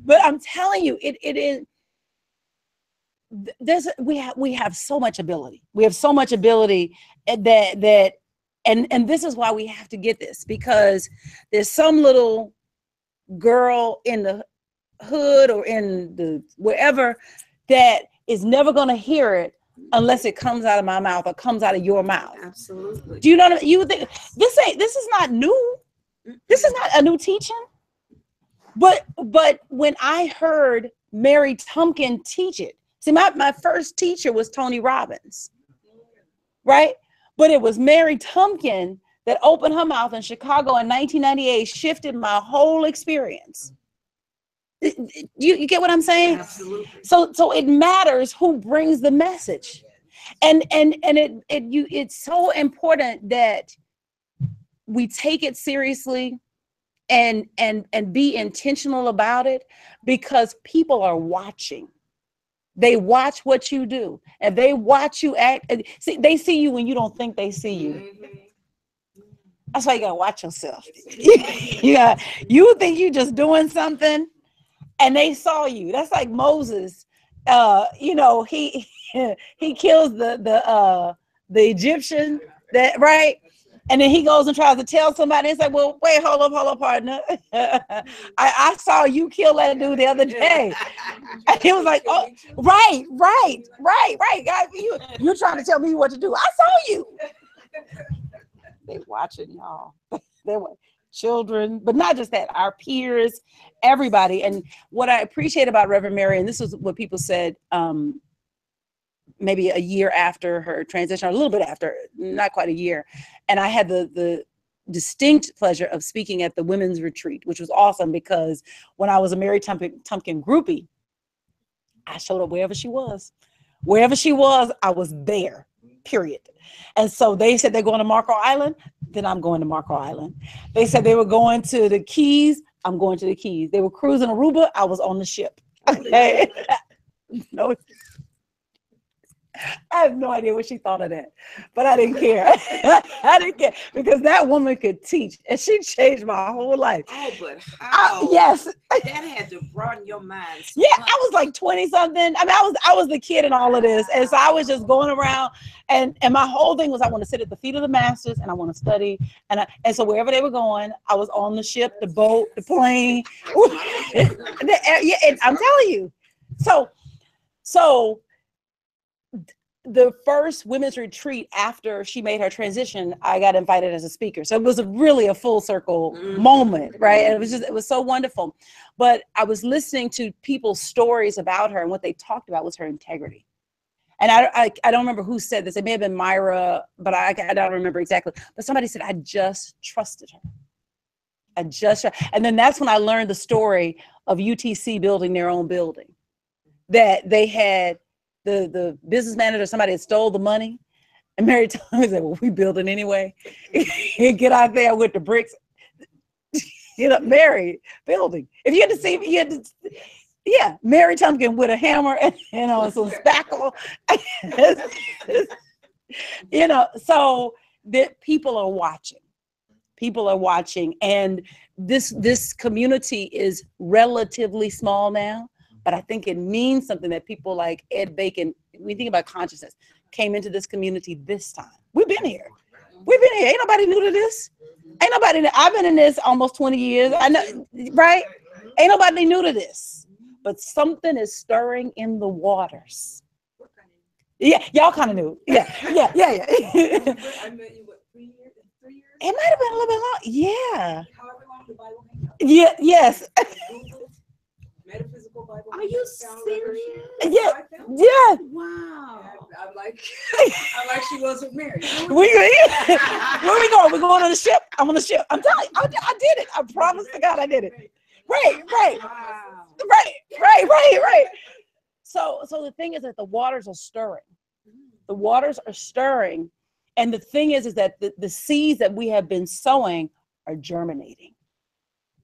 But I'm telling you, it is. We have so much ability. We have so much ability and this is why we have to get this, because there's some little girl in the hood or in the wherever that is never going to hear it unless it comes out of my mouth or comes out of your mouth. Absolutely. Do you know what I mean? You would think this is not new. This is not a new teaching. But when I heard Mary Tumpkin teach it, see, my first teacher was Tony Robbins, right? But it was Mary Tumpkin that opened her mouth in Chicago in 1998, shifted my whole experience. You get what I'm saying? Absolutely. So it matters who brings the message, and it's so important that we take it seriously and be intentional about it, because people are watching. They watch what you do, and they watch you act. And they see you when you don't think they see you. That's why you gotta watch yourself. You think you just doing something, and they saw you. That's like Moses. He kills the Egyptian, that right? And then he goes and tries to tell somebody. It's like, well, wait, hold up, partner. I saw you kill that dude the other day. And he was like, oh, right. God, you're trying to tell me what to do. I saw you. They watching y'all. They were children, but not just that, our peers, everybody. And what I appreciate about Reverend Mary, and this is what people said, maybe a year after her transition, or a little bit after, not quite a year. And I had the distinct pleasure of speaking at the women's retreat, which was awesome, because when I was a Mary Tumpkin groupie, I showed up wherever she was. Wherever she was, I was there. period. And so they said they're going to Marco Island, then I'm going to Marco Island. They said they were going to the Keys, I'm going to the Keys. They were cruising Aruba, I was on the ship. Okay. No, I have no idea what she thought of that, but I didn't care. I didn't care because that woman could teach, and she changed my whole life. Oh, but how? Yes, that had to broaden your mind. So yeah, much. I was like 20 something. I mean, I was the kid in all of this, and so I was just going around, and my whole thing was I want to sit at the feet of the masters, and I want to study, and so wherever they were going, I was on the ship, the boat, the plane. Yeah, and I'm telling you, so. The first women's retreat after she made her transition, I got invited as a speaker. So it was really a full circle moment, right? And it was so wonderful. But I was listening to people's stories about her, and what they talked about was her integrity. And I don't remember who said this. It may have been Myra, but I don't remember exactly. But somebody said, I just trusted her. And then that's when I learned the story of UTC building their own building. That they had the business manager, somebody had stole the money, and Mary told me, well, we build it anyway. Get out there with the bricks. Mary building. If you had to see, yeah, Mary Tumpkin with a hammer and some spackle. So that people are watching. People are watching, and this community is relatively small now. But I think it means something that people like Ed Bacon, when we think about consciousness, came into this community this time. We've been here. Ain't nobody new to this. I've been in this almost 20 years. I know, right? Ain't nobody new to this. But something is stirring in the waters. Yeah, y'all kind of knew. Yeah. I met you, what, 3 years? It might have been a little bit long. Yeah. However long the Bible Hangout. Yeah, yes. Metaphysical Bible. Are you serious? Yeah. Yeah. Wow. I'm like she was with Mary. Where we going? We're going on the ship. I'm on the ship. I'm telling you, I did it. I promise to God I did it. Right. Wow. Right. So the thing is that the waters are stirring. The waters are stirring. And the thing is that the seeds that we have been sowing are germinating.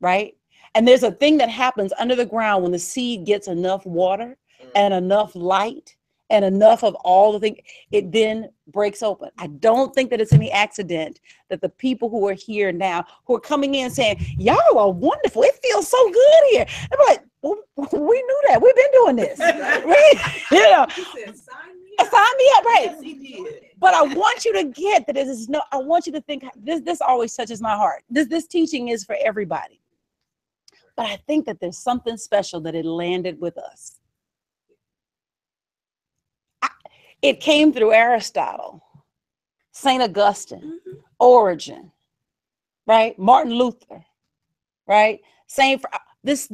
Right? And there's a thing that happens under the ground when the seed gets enough water and enough light and enough of all the things, it then breaks open. I don't think that it's any accident that the people who are here now, who are coming in saying, y'all are wonderful. It feels so good here. I'm like, well, we knew that. We've been doing this. He said, sign me up, right? Yes, he did. But I want you to get that I want you to think, this always touches my heart. This teaching is for everybody. But I think that there's something special that it landed with us. It came through Aristotle, St. Augustine, Origen, right? Martin Luther, right? This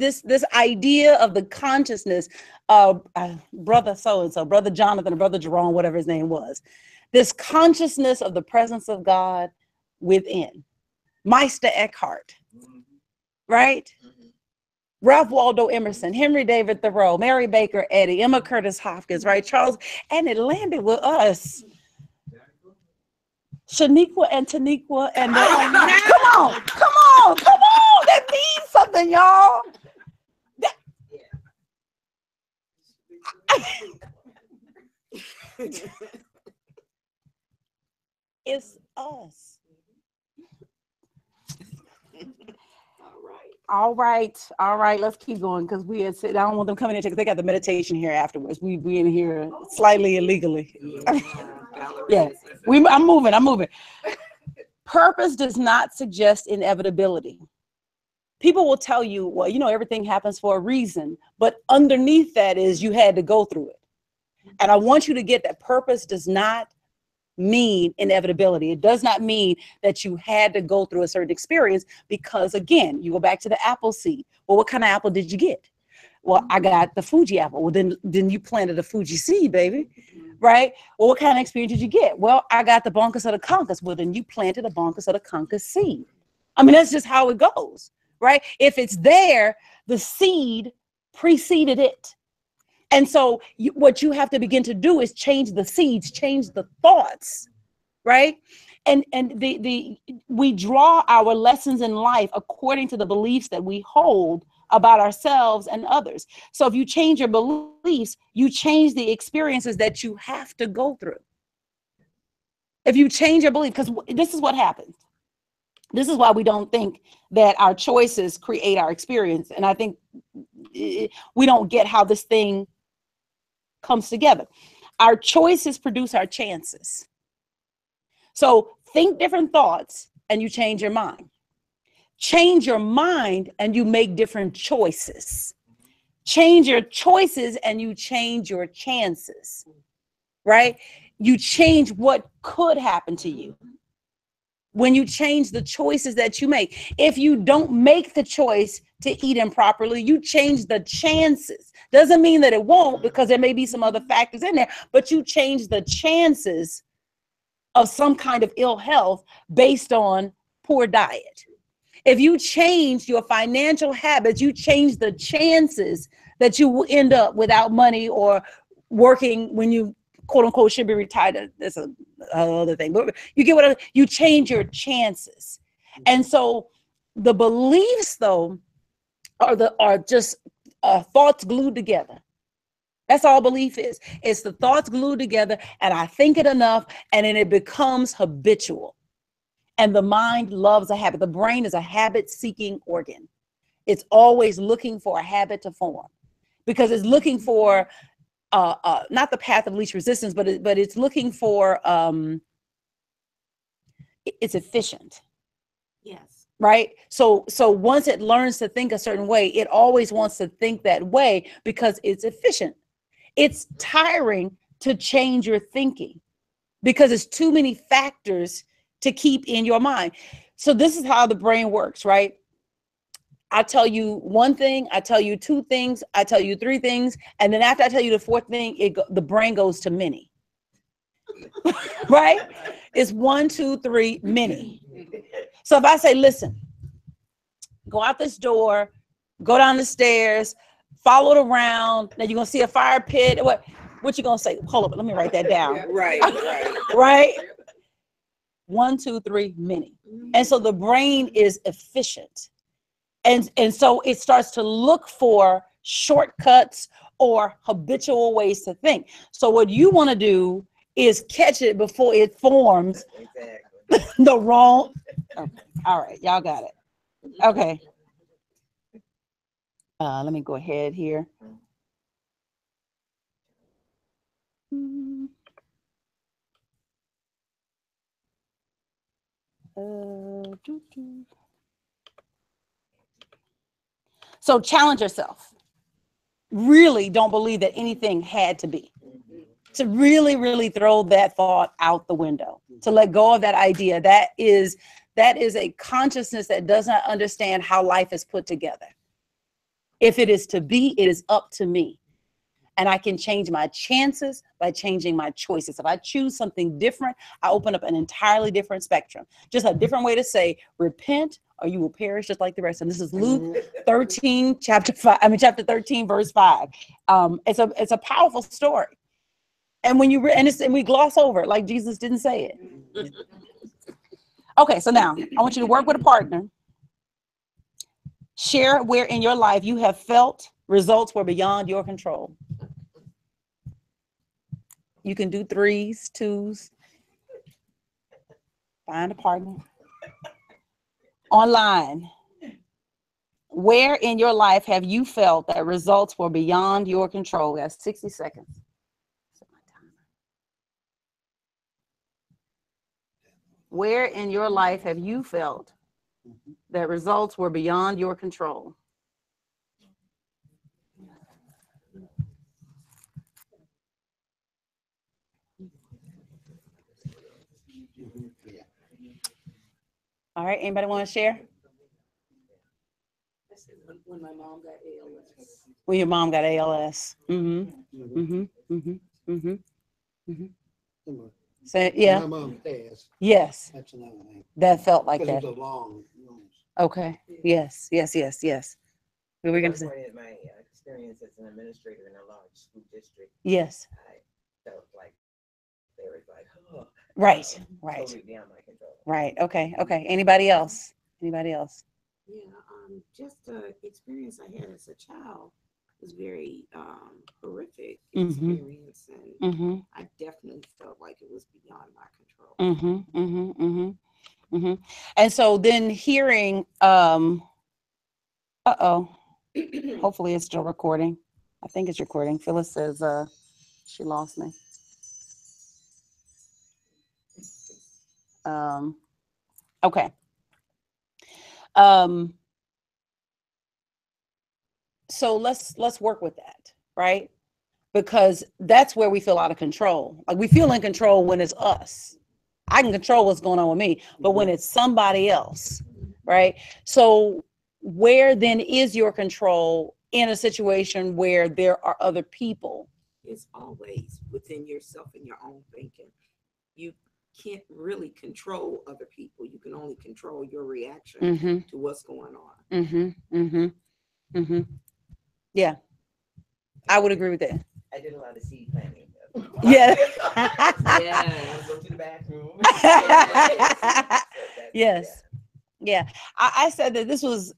idea of the consciousness of brother so-and-so, brother Jonathan, or brother Jerome, whatever his name was. This consciousness of the presence of God within. Meister Eckhart, right? Ralph Waldo Emerson, Henry David Thoreau, Mary Baker Eddy, Emma Curtis Hopkins, right? Charles, and it landed with us. Shaniqua and Taniqua and come on. That means something, y'all. It's us. All right. Let's keep going because I don't want them coming in because they got the meditation here afterwards. We in here slightly illegally. Yeah, I'm moving. Purpose does not suggest inevitability. People will tell you, well, everything happens for a reason, but underneath that is you had to go through it. And I want you to get that purpose does not mean inevitability. It does not mean that you had to go through a certain experience because, again, you go back to the apple seed. Well, what kind of apple did you get? Well, I got the Fuji apple. Well, then you planted a Fuji seed, baby, right? Well, what kind of experience did you get? Well, I got the Boncus of the Conkus. Well, then you planted a Boncus of the Conkus seed. I mean, that's just how it goes, right? If it's there, the seed preceded it. And so what you have to begin to do is change the seeds, change the thoughts, right? And we draw our lessons in life according to the beliefs that we hold about ourselves and others. So if you change your beliefs, you change the experiences that you have to go through. If you change your belief, because this is what happens. This is why we don't think that our choices create our experience. And I think we don't get how this thing comes together. Our choices produce our chances. So think different thoughts and you change your mind. Change your mind and you make different choices. Change your choices and you change your chances, right? You change what could happen to you when you change the choices that you make. If you don't make the choice to eat improperly, you change the chances. Doesn't mean that it won't, because there may be some other factors in there, but you change the chances of some kind of ill health based on poor diet. If you change your financial habits, you change the chances that you will end up without money or working when you quote unquote should be retired. That's another thing, but you get what you change your chances. And so the beliefs though are just thoughts glued together. That's all belief is. It's the thoughts glued together, and I think it enough, and then it becomes habitual. And the mind loves a habit. The brain is a habit-seeking organ. It's always looking for a habit to form, because it's looking for not the path of least resistance, but it's looking for it's efficient. Yes. Right. So once it learns to think a certain way, it always wants to think that way because it's efficient. It's tiring to change your thinking because it's too many factors to keep in your mind. So this is how the brain works, right? I tell you one thing, I tell you two things, I tell you three things, and then after I tell you the fourth thing, the brain goes to many. Right? It's 1, 2, 3, many. So if I say, listen, go out this door, go down the stairs, follow it around. Now you're gonna see a fire pit. What you gonna say? Hold up, let me write that down. Right. Right? 1, 2, 3, many. And so the brain is efficient. And so it starts to look for shortcuts or habitual ways to think. So what you want to do is catch it before it forms the wrong. Okay. All right, y'all got it. Okay. Let me go ahead here. So challenge yourself. Really don't believe that anything had to be. To really, really throw that thought out the window. To let go of that idea. That is a consciousness that does not understand how life is put together. If it is to be, it is up to me. And I can change my chances by changing my choices. If I choose something different, I open up an entirely different spectrum. Just a different way to say, repent or you will perish just like the rest. And this is Luke 13, chapter 13, verse 5. It's a powerful story. And when and we gloss over it like Jesus didn't say it. Okay, so now I want you to work with a partner. Share where in your life you have felt results were beyond your control. You can do 3s, 2s. Find a partner. Online. Where in your life have you felt that results were beyond your control? That's 60 seconds. Where in your life have you felt that results were beyond your control? All right, anybody want to share? When my mom got ALS. When your mom got ALS. So, yeah. My mom passed. Yes. That's another thing. That felt like Because that. it was a long illness. Okay. Yes. We were going to say. experience as an administrator in a large school district, Yes. I felt like there was like, oh, Right. totally beyond my control. Right. Okay. Anybody else? Yeah, just the experience I had as a child was very horrific experience, and I definitely felt like it was beyond my control. And so then hearing, hopefully it's still recording. I think it's recording. Phyllis says she lost me. Okay. So let's work with that, right? Because that's where we feel out of control. Like we feel in control when it's us. I can control what's going on with me, but when it's somebody else, right? So where then is your control in a situation where there are other people? It's always within yourself and your own thinking. You can't really control other people. You can only control your reaction to what's going on. Yeah, I would agree with that. I did a lot of seed planting. Yeah. Go to the bathroom. Yes. Yeah. I said that this was,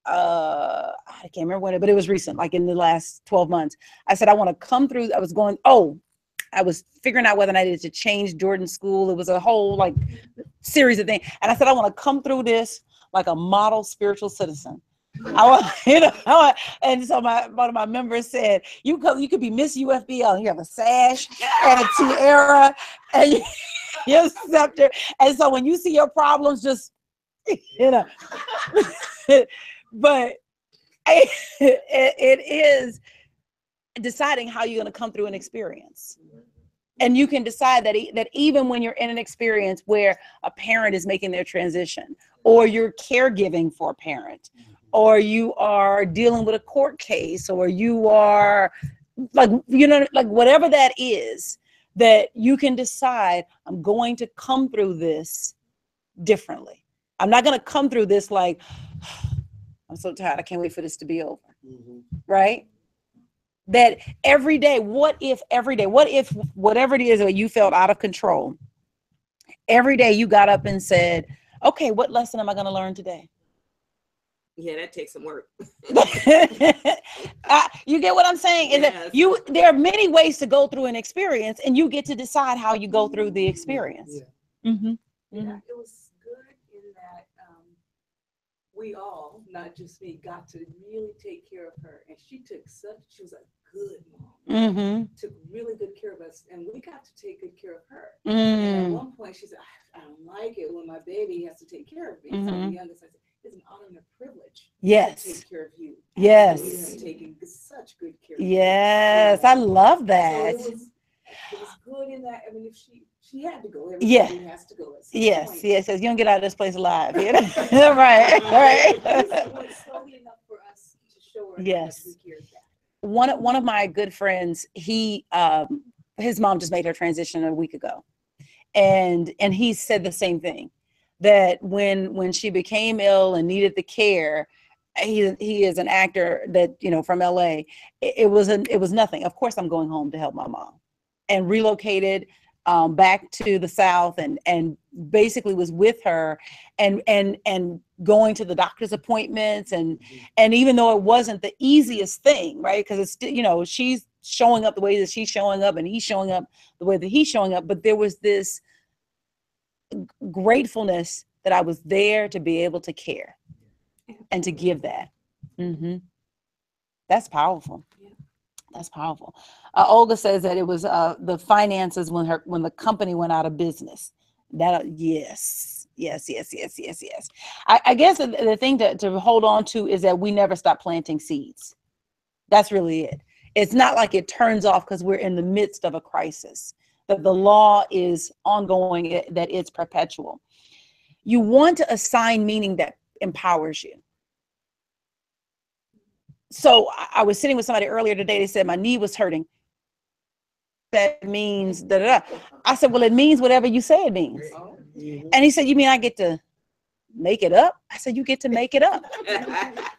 I can't remember when, but it was recent, like in the last 12 months. I said, I want to come through. I was figuring out whether or not I needed to change Jordan's school. It was a whole like series of things. And I said, I want to come through this like a model spiritual citizen. And so one of my members said, you could be Miss UFBL. You have a sash and a tiara and your scepter. And so when you see your problems, just, but it is deciding how you're going to come through an experience. And you can decide that even when you're in an experience where a parent is making their transition, or you're caregiving for a parent, or you are dealing with a court case, or you are like whatever that is, that you can decide, I'm going to come through this differently. I'm not going to come through this like, I'm so tired, I can't wait for this to be over. Right? That every day, what if whatever it is that you felt out of control, every day you got up and said, okay, what lesson am I going to learn today? Yeah, that takes some work. You get what I'm saying? Is Yes. that there are many ways to go through an experience, and you get to decide how you go through the experience. Yeah, it was good in that we all, not just me, got to really take care of her, and she was a good mom. Took really good care of us, and we got to take good care of her. And at one point she said, I don't like it when my baby has to take care of me. So the youngest, I said, it's an honor and a privilege to take care of you. Yes. And you have taken such good care of you. Yes, I love that. So it was good in that. I mean, if she had to go, everybody has to go. Yes, you don't get out of this place alive. Right. It was slowly enough for us to show her how much we cared back. One of my good friends, his mom just made her transition a week ago, and he said the same thing, that when she became ill and needed the care, he is an actor that from LA. It was nothing. Of course, I'm going home to help my mom, and relocated back to the South, and basically was with her, and going to the doctor's appointments, and even though it wasn't the easiest thing, right? Because it's still, she's showing up the way that she's showing up, and he's showing up the way that he's showing up, but there was this gratefulness that I was there to be able to care and to give that. That's powerful. That's powerful. Olga says that it was the finances when the company went out of business. Yes. I guess the thing to hold on to is that we never stop planting seeds. That's really it. It's not like it turns off because we're in the midst of a crisis. That the law is ongoing, that it's perpetual. You want to assign meaning that empowers you. So I was sitting with somebody earlier today. They said my knee was hurting. That means da da da. I said, well, it means whatever you say it means. And he said, you mean I get to make it up? I said, you get to make it up.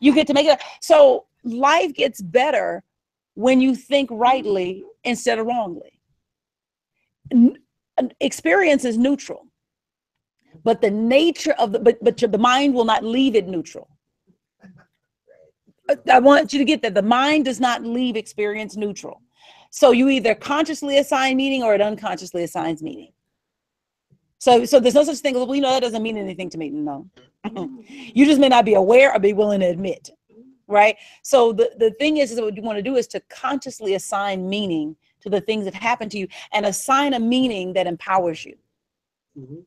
You get to make it up. So life gets better when you think rightly instead of wrongly. Experience is neutral, but the nature of the mind will not leave it neutral. I want you to get that. The mind does not leave experience neutral. So you either consciously assign meaning or it unconsciously assigns meaning. So there's no such thing as, well, that doesn't mean anything to me. No. You just may not be aware or be willing to admit, right? So the thing is what you want to do is to consciously assign meaning to the things that happen to you and assign a meaning that empowers you.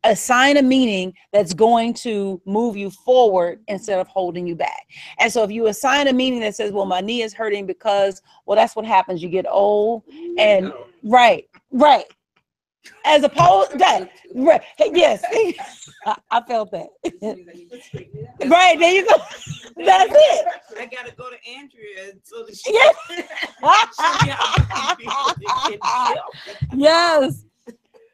Assign a meaning that's going to move you forward instead of holding you back. And so if you assign a meaning that says, well, my knee is hurting because, well, that's what happens. You get old and right. As opposed to that, right, yes, I felt that. Right, there you go. That's it. I gotta go to Andrea so that she Yes.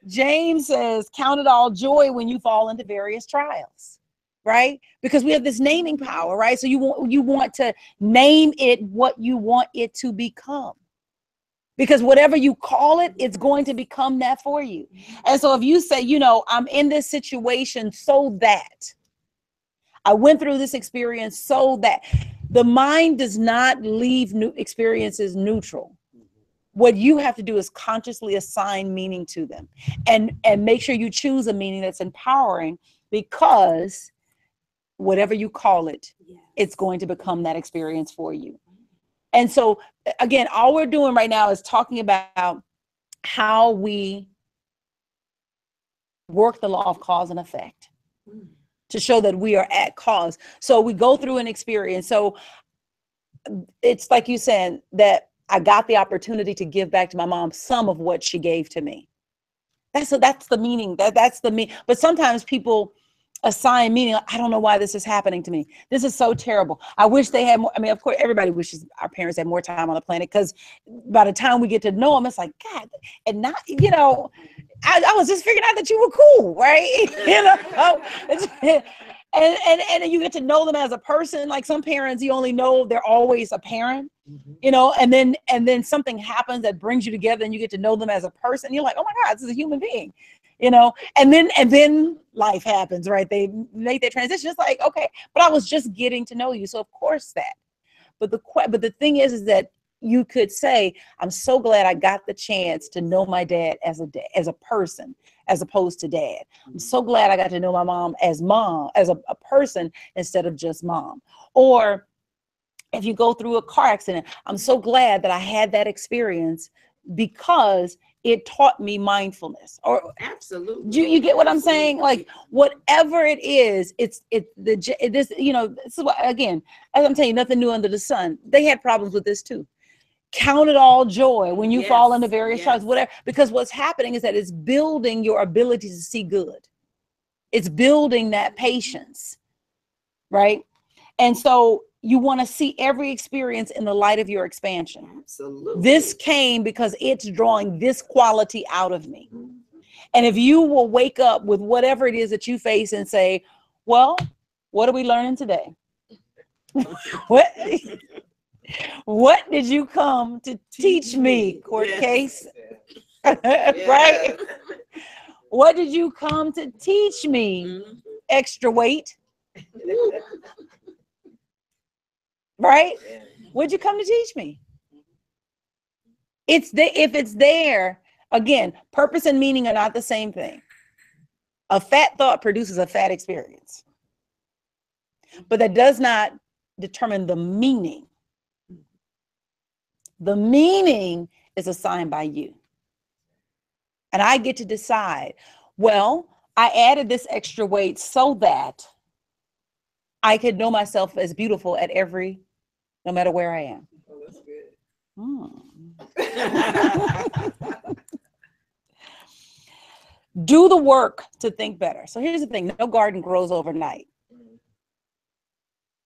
James says, count it all joy when you fall into various trials, right? Because we have this naming power, right? So you want to name it what you want it to become. Because whatever you call it, it's going to become that for you. And so if you say, I'm in this situation so that I went through this experience so that the mind does not leave new experiences neutral. What you have to do is consciously assign meaning to them and make sure you choose a meaning that's empowering, because whatever you call it, it's going to become that experience for you. And so, again, all we're doing right now is talking about how we work the law of cause and effect to show that we are at cause. So we go through an experience. So it's like you said, that I got the opportunity to give back to my mom some of what she gave to me. That's the meaning. That's the meaning. But sometimes people assign meaning. I don't know why this is happening to me. This is so terrible. I wish they had more. I mean, of course, everybody wishes our parents had more time on the planet, because by the time we get to know them, it's like, God, and not, I was just figuring out that you were cool, right? And you get to know them as a person. Like some parents, you only know they're always a parent, and then something happens that brings you together and you get to know them as a person. You're like, oh my God, this is a human being. And then life happens, right? They make that transition. It's like, okay, but I was just getting to know you. So of course that, but the thing is that you could say, I'm so glad I got the chance to know my dad as a person, as opposed to dad. I'm so glad I got to know my mom, as a person instead of just mom. Or if you go through a car accident, I'm so glad that I had that experience because it taught me mindfulness. Or absolutely, you get what I'm saying? Like whatever it is, this is what, again, as I'm telling you, nothing new under the sun. They had problems with this too. Count it all joy when you fall into various trials, whatever, because what's happening is that it's building your ability to see good. It's building that patience, right? And so you want to see every experience in the light of your expansion. Absolutely. This came because it's drawing this quality out of me. And if you will wake up with whatever it is that you face and say, well, what are we learning today? What did you come to teach me, court case? Right? What did you come to teach me, extra weight? Right? What'd you come to teach me? If it's there, again, purpose and meaning are not the same thing. A fat thought produces a fat experience, but that does not determine the meaning. The meaning is assigned by you. And I get to decide, well, I added this extra weight so that I could know myself as beautiful no matter where I am. Oh, that's good. Do the work to think better. So here's the thing, no garden grows overnight.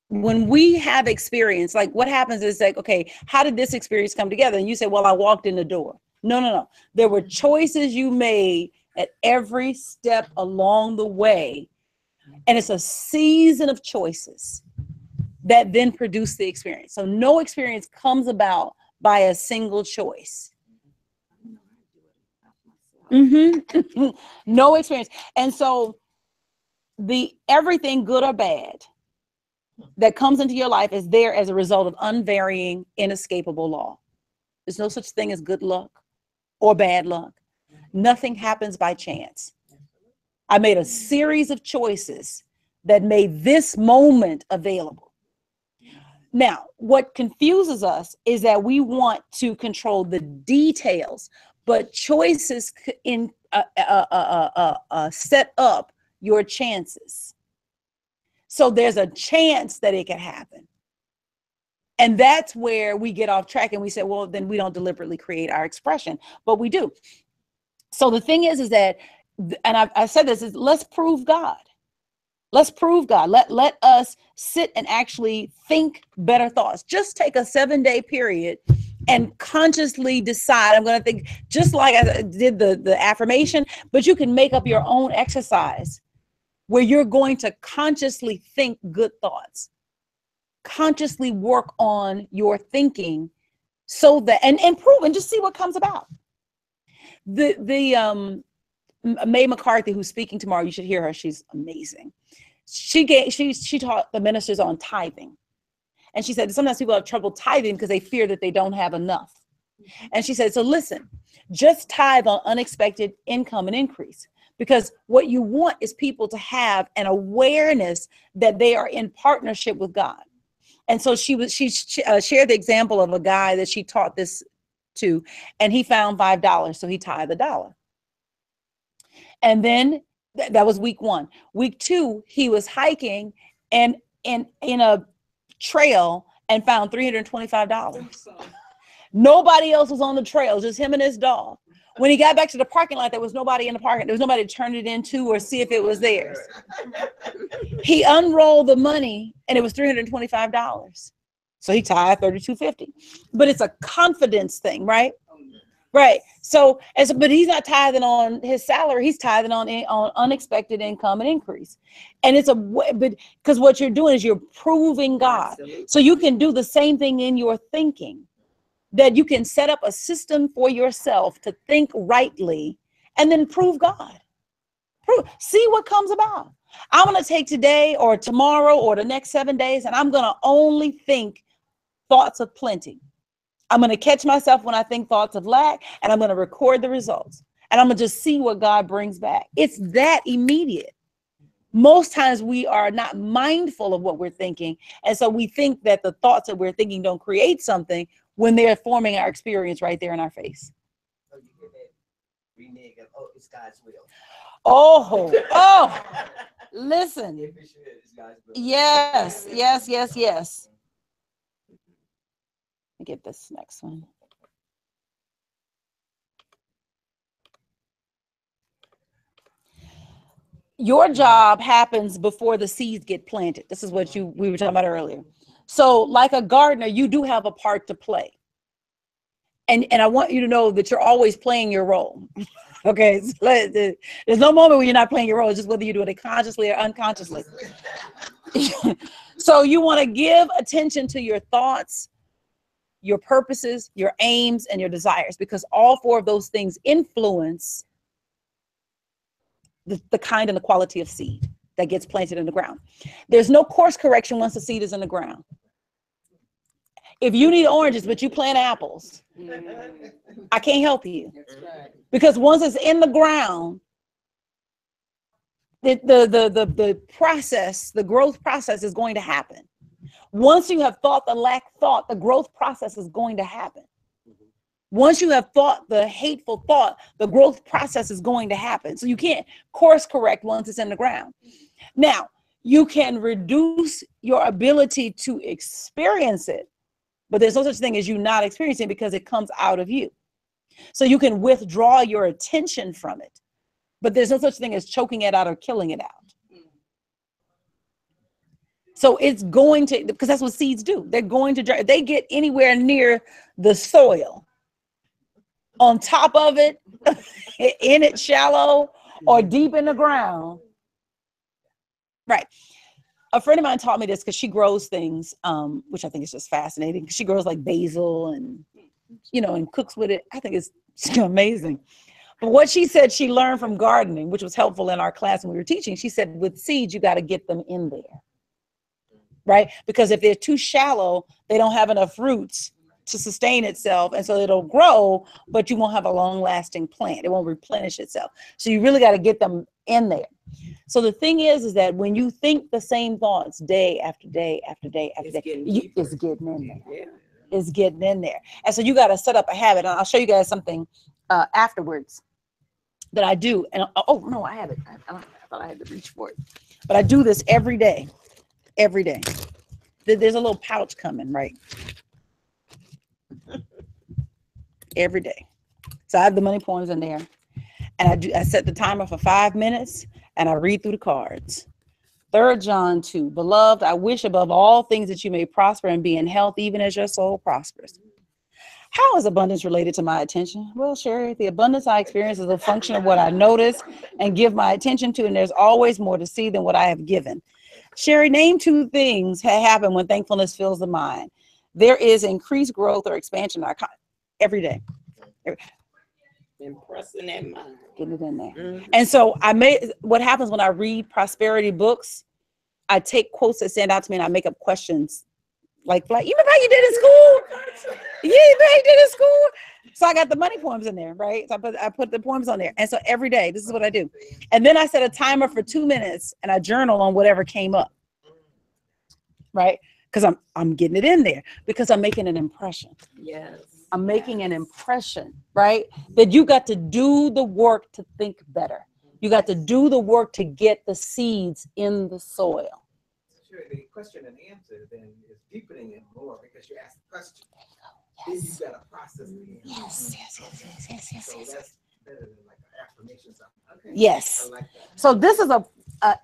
When we have experience, like what happens is like, okay, how did this experience come together? And you say, well, I walked in the door. No. There were choices you made at every step along the way. And it's a season of choices. that then produce the experience. So no experience comes about by a single choice. No experience. And so the everything good or bad that comes into your life is there as a result of unvarying, inescapable law. There's no such thing as good luck or bad luck. Nothing happens by chance. I made a series of choices that made this moment available. Now, what confuses us is that we want to control the details, but choices set up your chances. So there's a chance that it can happen. And that's where we get off track and we say, well, then we don't deliberately create our expression, but we do. So the thing is that, and I said this, is let's prove God. Let's prove God. Let us sit and actually think better thoughts. Just take a 7-day period and consciously decide, I'm going to think, just like I did the affirmation, but you can make up your own exercise where you're going to consciously think good thoughts, consciously work on your thinking so that, and prove and just see what comes about. The May McArthur, who's speaking tomorrow, you should hear her. She's amazing. She taught the ministers on tithing. And she said sometimes people have trouble tithing because they fear that they don't have enough. And she said, so listen, just tithe on unexpected income and increase, because what you want is people to have an awareness that they are in partnership with God. And so she shared the example of a guy that she taught this to, and he found $5, so he tithed $1. And then that was week 1. Week 2, he was hiking and in a trail and found $325. Nobody else was on the trail, just him and his dog. When he got back to the parking lot, there was nobody in the parking. There was nobody to turn it into or see if it was theirs. He unrolled the money and it was $325. So he tithed $32.50. But it's a confidence thing, right? Right. So, but he's not tithing on his salary. He's tithing on unexpected income and increase. And because what you're doing is you're proving God. Absolutely. So you can do the same thing in your thinking, that you can set up a system for yourself to think rightly and then prove God. See what comes about. I'm going to take today or tomorrow or the next 7 days, and I'm going to only think thoughts of plenty. I'm going to catch myself when I think thoughts of lack, and I'm going to record the results. And I'm going to just see what God brings back. It's that immediate. Most times we are not mindful of what we're thinking. And so we think that the thoughts that we're thinking don't create something when they're forming our experience right there in our face. So you get that renege of, oh, it's God's will. Oh, listen. If it should, it's God's will. Yes. Let me get this next one. Your job happens before the seeds get planted. This is what we were talking about earlier. So like a gardener, you do have a part to play. And I want you to know that you're always playing your role. Okay, so there's no moment when you're not playing your role. It's just whether you do it consciously or unconsciously. So you want to give attention to your thoughts, your purposes, your aims, and your desires, because all 4 of those things influence the kind and the quality of seed that gets planted in the ground. There's no course correction once the seed is in the ground. If you need oranges, but you plant apples, I can't help you. Because once it's in the ground, the process, the growth process is going to happen. Once you have thought the thought, the growth process is going to happen. Once you have thought the hateful thought, the growth process is going to happen. So you can't course correct once it's in the ground. Now, you can reduce your ability to experience it, but there's no such thing as you not experiencing it because it comes out of you. So you can withdraw your attention from it, but there's no such thing as choking it out or killing it out. So it's going to, because that's what seeds do. They're going to dry. They get anywhere near the soil, on top of it, in it shallow or deep in the ground. Right. a friend of mine taught me this because she grows things, which I think is just fascinating. She grows like basil and, you know, and cooks with it. I think it's amazing. But what she said she learned from gardening, which was helpful in our class when we were teaching, she said with seeds, you got to get them in there, right? Because if they're too shallow, they don't have enough roots to sustain itself. And so it'll grow, but you won't have a long lasting plant. It won't replenish itself. So you really got to get them in there. So the thing is that when you think the same thoughts day after day after day after day, it's getting in there. Yeah. It's getting in there. And so you got to set up a habit. And I'll show you guys something afterwards that I do. And oh no, I have it. I thought I had to reach for it. But I do this every day. Every day. There's a little pouch coming, right? Every day. So I have the money poems in there. And I set the timer for 5 minutes and I read through the cards. 3 John 2, beloved, I wish above all things that you may prosper and be in health, even as your soul prospers. How is abundance related to my attention? Well, Sherri, the abundance I experience is a function of what I notice and give my attention to, and there's always more to see than what I have given. Sherri, name 2 things that happen when thankfulness fills the mind. There is increased growth or expansion every day. Impressing that mind. Get it in there. Mm-hmm. And so what happens when I read prosperity books, I take quotes that stand out to me and I make up questions. Like you remember how you did in school? Yeah, you remember how you did in school? So I got the money poems in there, right? So I put the poems on there. And so every day, this is what I do. And then I set a timer for 2 minutes and I journal on whatever came up. Right? Because I'm getting it in there because I'm making an impression. Yes. I'm making an impression, right? That you got to do the work to think better. You got to do the work to get the seeds in the soil. Sure, the question and answer then is deepening it more because you ask the question. Then you've got to process the answer. Yes. So that's better than like an affirmation something. Okay. Yes. I like that. So this is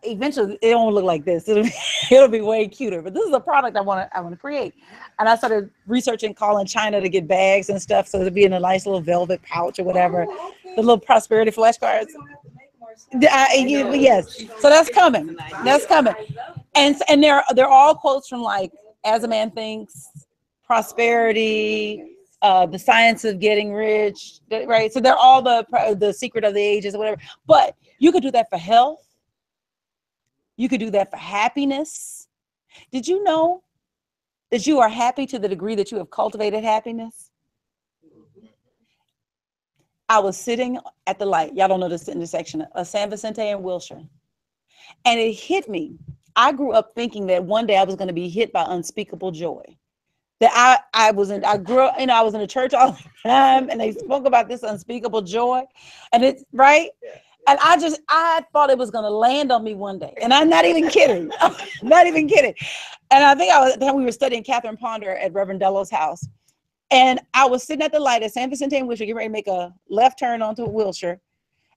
eventually it won't look like this. It'll be way cuter, but this is a product I want to create. And I started researching calling China to get bags and stuff. So it'll be in a nice little velvet pouch or whatever. Oh, okay. The little prosperity flashcards. We don't have to make more stuff. Yes. So that's coming. That's coming. And they're all quotes from like As a Man Thinks, Prosperity, The Science of Getting Rich, right? So they're all the Secret of the Ages or whatever. But you could do that for health. You could do that for happiness. Did you know that you are happy to the degree that you have cultivated happiness? I was sitting at the light. Y'all don't know this intersection of San Vicente and Wilshire. And it hit me. I grew up thinking that one day I was going to be hit by unspeakable joy. That I grew up, I was in a church all the time and they spoke about this unspeakable joy. And it's right. And I thought it was going to land on me one day. And I'm not even kidding. Not even kidding. And I think at the time we were studying Catherine Ponder at Reverend Dello's house. And I was sitting at the light at San Vicente and Wilshire, getting ready to make a left turn onto Wilshire.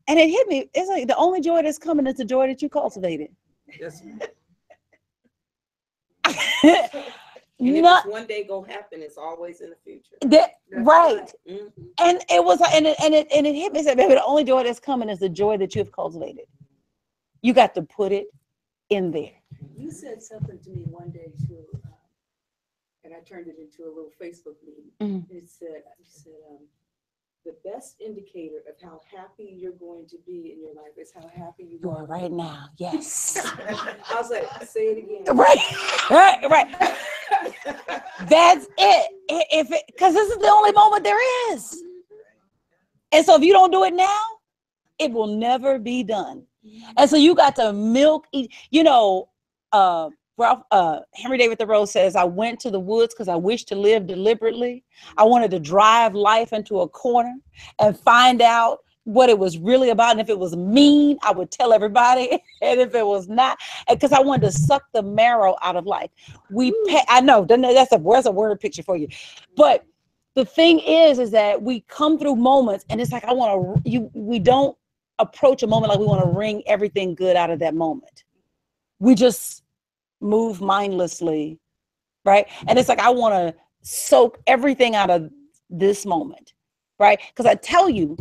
And it hit me. It's like the only joy that's coming is the joy that you cultivated. Yes. And if it's one day gonna happen, it's always in the future. Right. Mm-hmm. And it was and it hit me. Said, baby, the only joy that's coming is the joy that you've cultivated. You got to put it in there. You said something to me one day too, and I turned it into a little Facebook meme. Mm-hmm. It said, the best indicator of how happy you're going to be in your life is how happy you are right now. Yes. I was like, say it again. Right. That's it. Because this is the only moment there is. And so if you don't do it now, it will never be done. And so you got to milk. Henry David Thoreau says, I went to the woods because I wished to live deliberately. I wanted to drive life into a corner and find out what it was really about. And if it was mean, I would tell everybody. And if it was not, because I wanted to suck the marrow out of life. I know that's a word picture for you. But the thing is that we come through moments and it's like, we don't approach a moment like we want to wring everything good out of that moment. We just move mindlessly, right? And it's like, I want to soak everything out of this moment, right? Because I tell you,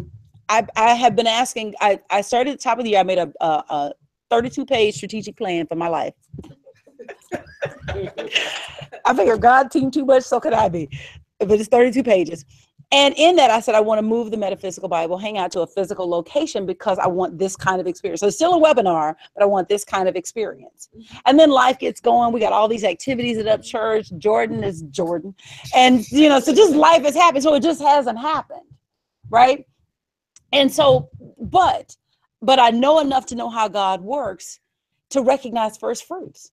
I have been asking, I started at the top of the year, I made a 32-page strategic plan for my life. I figure God teamed too much, so could I be. If it's 32 pages. And in that, I said, I want to move the Metaphysical Bible Hangout to a physical location because I want this kind of experience. So it's still a webinar, but I want this kind of experience. And then life gets going. We got all these activities at Up Church. Jordan is Jordan. And, you know, so just life has happened. So it just hasn't happened. Right. And so, but I know enough to know how God works to recognize first fruits.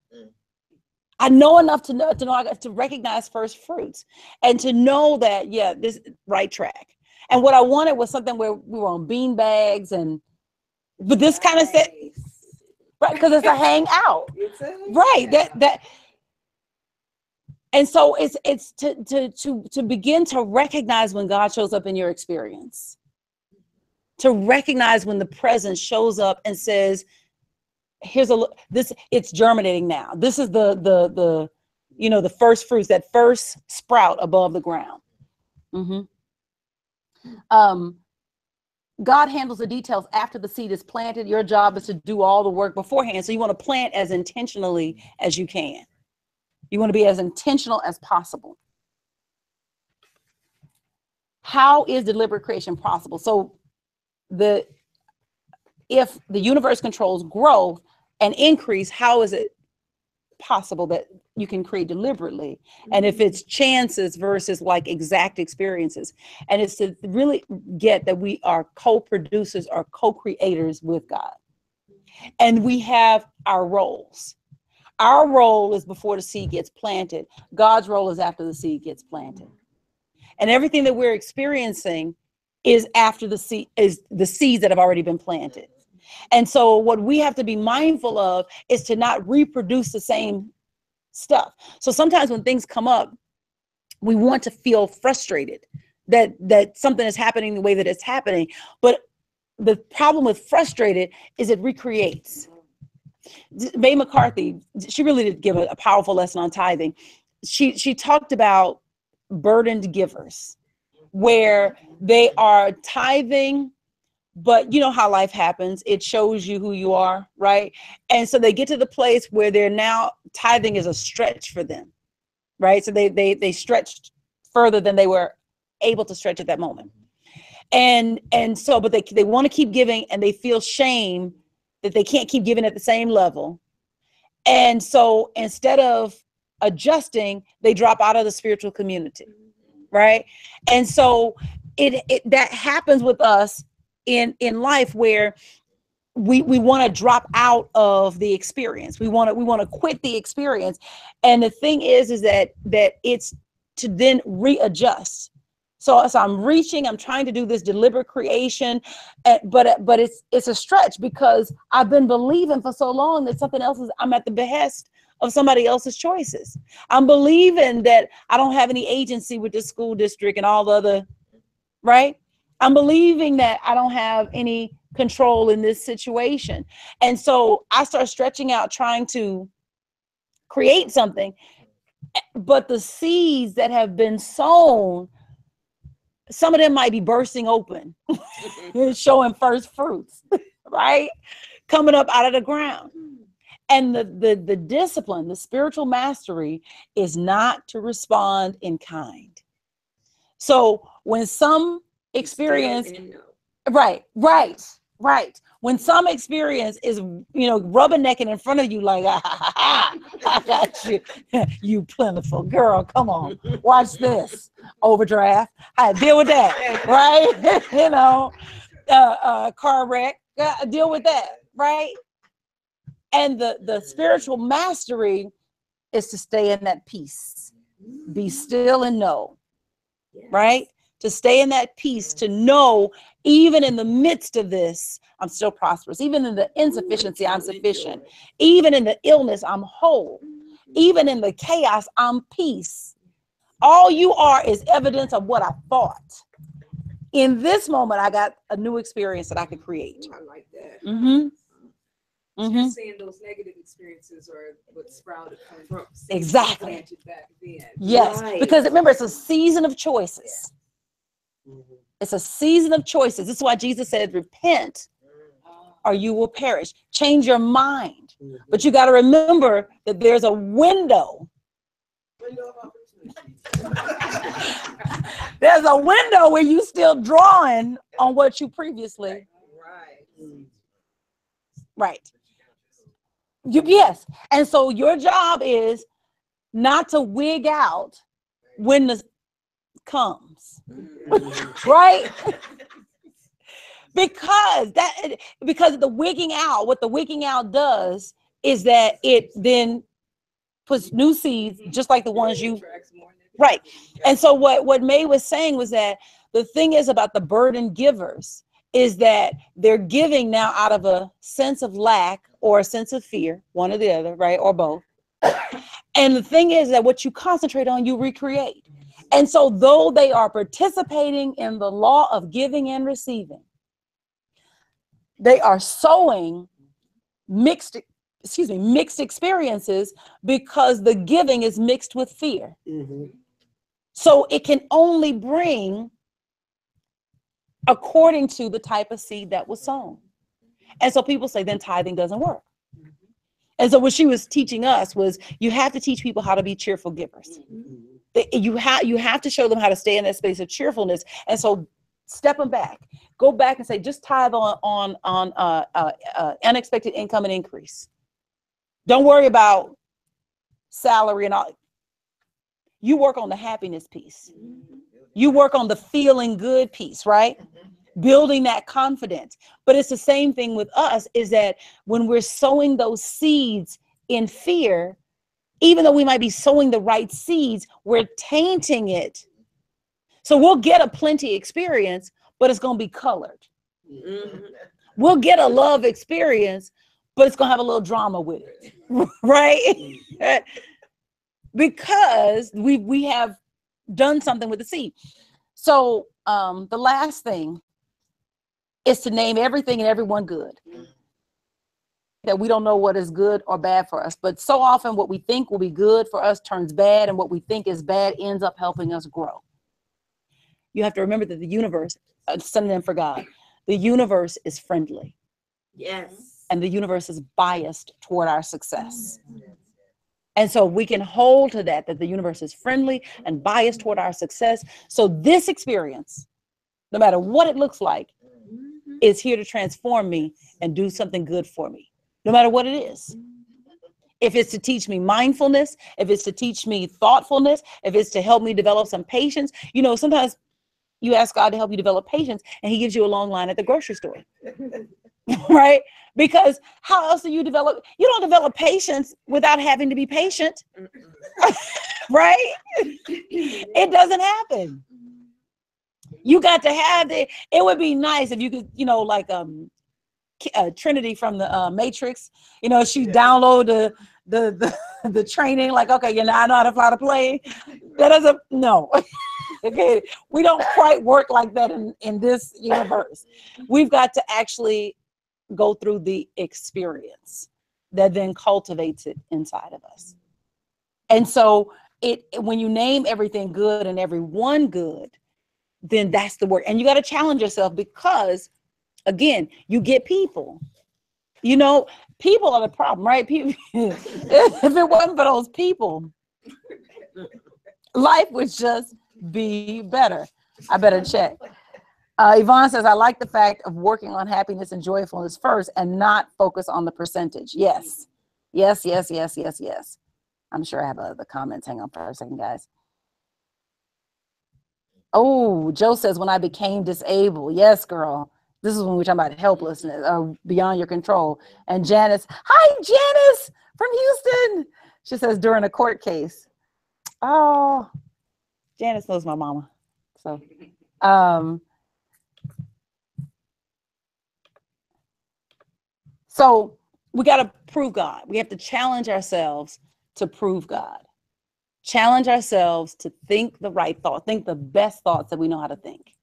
I know enough to know to recognize first fruits and to know that, yeah, this is right track. And what I wanted was something where we were on bean bags but this kind of set, right? Because it's a hangout, right? That. And so it's to begin to recognize when God shows up in your experience, to recognize when the presence shows up and says, here's it's germinating now. This is the first fruits, that first sprout above the ground. God handles the details after the seed is planted. Your job is to do all the work beforehand. So you want to plant as intentionally as you can. You want to be as intentional as possible. How is deliberate creation possible? So if the universe controls growth and increase, how is it possible that you can create deliberately? And if it's chances versus like exact experiences, and it's to really get that we are co-producers or co-creators with God. And we have our roles. Our role is before the seed gets planted. God's role is after the seed gets planted. And everything that we're experiencing is after the seeds that have already been planted. And so what we have to be mindful of is to not reproduce the same stuff. So sometimes when things come up, we want to feel frustrated that something is happening the way that it's happening. But the problem with frustrated is it recreates. McArthur, she really did give a powerful lesson on tithing. She talked about burdened givers, where they are tithing, but you know how life happens. It shows you who you are, right? And so they get to the place where they're now tithing is a stretch for them, right? So they stretched further than they were able to stretch at that moment. And so, but they want to keep giving, and they feel shame that they can't keep giving at the same level. And so instead of adjusting, they drop out of the spiritual community, right? And so that happens with us in life, where we want to drop out of the experience. We want to quit the experience. And the thing is that it's to then readjust. So I'm trying to do this deliberate creation, but it's a stretch because I've been believing for so long that something else I'm at the behest of somebody else's choices. I'm believing that I don't have any agency with the school district and all the other, right? I'm believing that I don't have any control in this situation. And so I start stretching out, trying to create something, but the seeds that have been sown, some of them might be bursting open, showing first fruits, right? Coming up out of the ground. And the discipline, the spiritual mastery is not to respond in kind. So when some experience, right. When some experience is, rubbernecking in front of you like, I got you, you plentiful girl, come on, watch this, overdraft, I deal with that, right? Car wreck, deal with that, right? And the spiritual mastery is to stay in that peace, be still and know, right? To stay in that peace, to know even in the midst of this, I'm still prosperous. Even in the insufficiency, I'm sufficient. Even in the illness, I'm whole. Even in the chaos, I'm peace. All you are is evidence of what I thought. In this moment, I got a new experience that I could create. I like that. Just saying those negative experiences are what sprouted from exactly. Back then. Yes, right. Because remember, it's a season of choices. It's a season of choices. This is why Jesus said, repent or you will perish. Change your mind. But you got to remember that there's a window. There's a window where you still drawing on what you previously. Right. Yes. And so your job is not to wig out when the comes. Right? Because the wigging out, what the wigging out does is that it then puts new seeds, just like the ones you, right. And so what May was saying was that the thing is about the burden givers is that they're giving now out of a sense of lack or a sense of fear, one or the other, right? Or both. And the thing is that what you concentrate on, you recreate. And so though they are participating in the law of giving and receiving, they are sowing mixed experiences because the giving is mixed with fear. So it can only bring according to the type of seed that was sown. And so people say then tithing doesn't work. And so what she was teaching us was you have to teach people how to be cheerful givers. You have to show them how to stay in that space of cheerfulness. And so step them back. Go back and say, just tithe on unexpected income and increase. Don't worry about salary and all. You work on the happiness piece. You work on the feeling good piece, right? Building that confidence. But it's the same thing with us, is that when we're sowing those seeds in fear, even though we might be sowing the right seeds, we're tainting it. So we'll get a plenty experience, but it's going to be colored. We'll get a love experience, but it's going to have a little drama with it, right? Because we have done something with the seed. So the last thing is to name everything and everyone good. That we don't know what is good or bad for us, but so often what we think will be good for us turns bad, and what we think is bad ends up helping us grow. You have to remember that the universe, a synonym for God, the universe is friendly. Yes. And the universe is biased toward our success. And so we can hold to that the universe is friendly and biased toward our success. So this experience, no matter what it looks like, is here to transform me and do something good for me, no matter what it is. If it's to teach me mindfulness, if it's to teach me thoughtfulness, if it's to help me develop some patience. You know, sometimes you ask God to help you develop patience and he gives you a long line at the grocery store. Right? Because how else do you develop? You don't develop patience without having to be patient. Right? It doesn't happen. You got to have it. It would be nice if you could, you know, like Trinity from the Matrix, you know, she download the training, like, okay, you know, I know how to fly the plane. That doesn't, no. Okay, we don't quite work like that in this universe. We've got to actually go through the experience that then cultivates it inside of us. And so when you name everything good and everyone good, then that's the work. And you got to challenge yourself, because again, you get people, you know, people are the problem, right? People, if it wasn't for those people, life would just be better. I better check. Yvonne says, I like the fact of working on happiness and joyfulness first and not focus on the percentage. Yes. Yes, yes, yes, yes, yes. I'm sure I have other comments. Hang on for a second, guys. Oh, Joe says, when I became disabled. Yes, girl. This is when we're talking about helplessness, beyond your control. And Janice, hi, Janice from Houston. She says, during a court case. Oh, Janice knows my mama. So we got to prove God. We have to challenge ourselves to prove God. Challenge ourselves to think the right thought, think the best thoughts that we know how to think,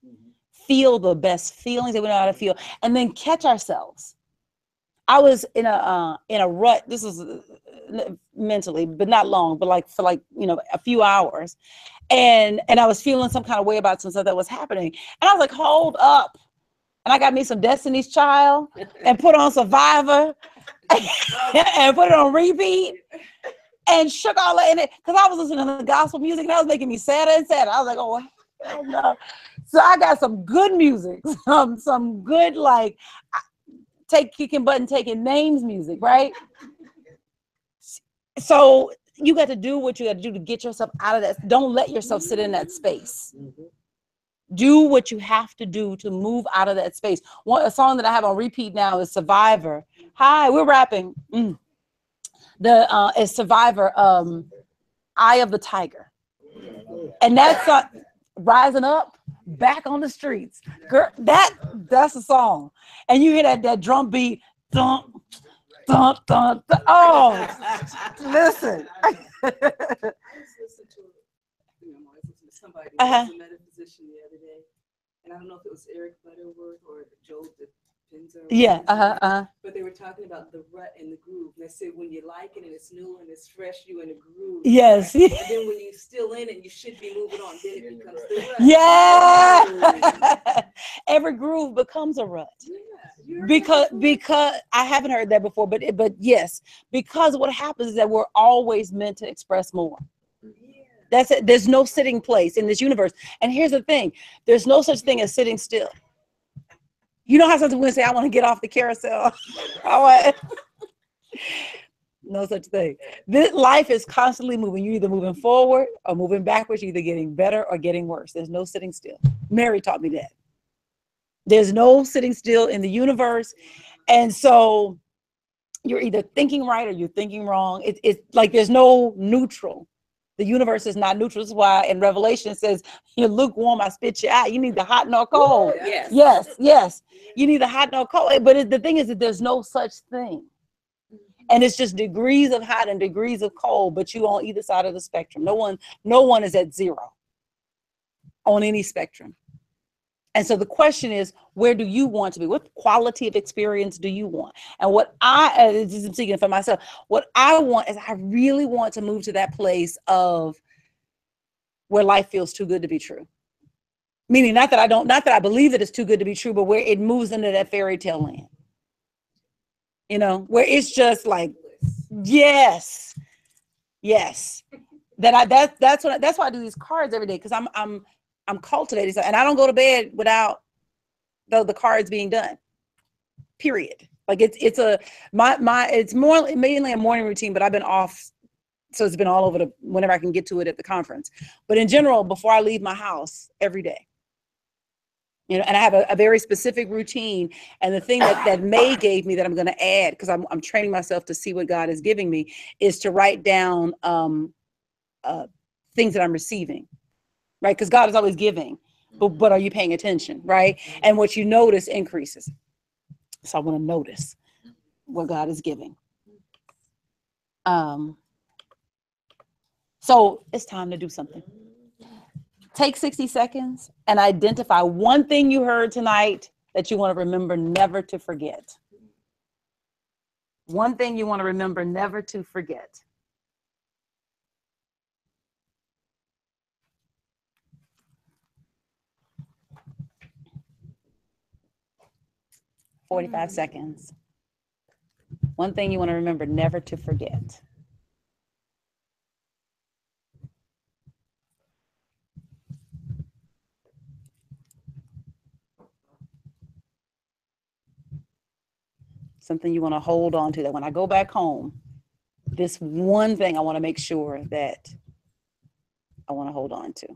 feel the best feelings that we know how to feel, and then catch ourselves. I was in a rut. This was mentally, but not long, but for a few hours, and I was feeling some kind of way about some stuff that was happening, and I was like, hold up. and I got me some Destiny's Child and put on Survivor and put it on repeat and shook all that in it because I was listening to the gospel music and that was making me sadder and sadder. I was like, oh, hell no. So I got some good music, some good like kicking butt and taking names music, right? So you got to do what you got to do to get yourself out of that. Don't let yourself sit in that space. Do what you have to do to move out of that space. A song that I have on repeat now is Survivor. Hi, we're rapping. It's Survivor, Eye of the Tiger. And that's Rising Up, Back on the Streets. Girl, that's a song. And you hear that drum beat, thump, thump, thump, thump. Oh, listen. I just listened to somebody who was a metaphysician the other day, and I don't know if it was Eric Butterworth or Joe Dispenza. Yeah, But they were talking about the rut and the groove. And they said when you like it and it's new and it's fresh, you in a groove. Yes. Right? And then when you're still in it, you should be moving on. Then it becomes the rut. Yeah. Every groove becomes a rut. Yeah. Because I haven't heard that before, but yes, because what happens is that we're always meant to express more. That's it. There's no sitting place in this universe. And here's the thing, there's no such thing as sitting still. You know how sometimes we say, I want to get off the carousel. No such thing. This life is constantly moving. You're either moving forward or moving backwards. You're either getting better or getting worse. There's no sitting still. Mary taught me that. There's no sitting still in the universe. And so you're either thinking right or you're thinking wrong. It's like there's no neutral. The universe is not neutral. This is why in Revelation it says, you're lukewarm, I spit you out. You need the hot nor cold. Yes. You need the hot nor cold. But the thing is that there's no such thing. And it's just degrees of hot and degrees of cold, but you on either side of the spectrum. No one is at zero on any spectrum. And so the question is, where do you want to be? What quality of experience do you want? And what I'm speaking for myself, what I want is I really want to move to that place of where life feels too good to be true. Meaning not that I believe that it's too good to be true, but where it moves into that fairy tale land. You know, where it's just like, yes. That's why I do these cards every day, because I'm cultivating. So, and I don't go to bed without the cards being done. Period. Like it's more mainly a morning routine, but I've been off, so it's been all over whenever I can get to it at the conference. But in general, before I leave my house every day, you know, and I have a very specific routine. And the thing that May gave me that I'm going to add, because I'm training myself to see what God is giving me, is to write down things that I'm receiving. Right? Because God is always giving, but are you paying attention? Right? And what you notice increases. So I want to notice what God is giving. So it's time to do something. Take 60 seconds and identify one thing you heard tonight that you want to remember never to forget. One thing you want to remember never to forget. $45 seconds. One thing you want to remember never to forget. Something you want to hold on to, that when I go back home, this one thing I want to make sure that I want to hold on to.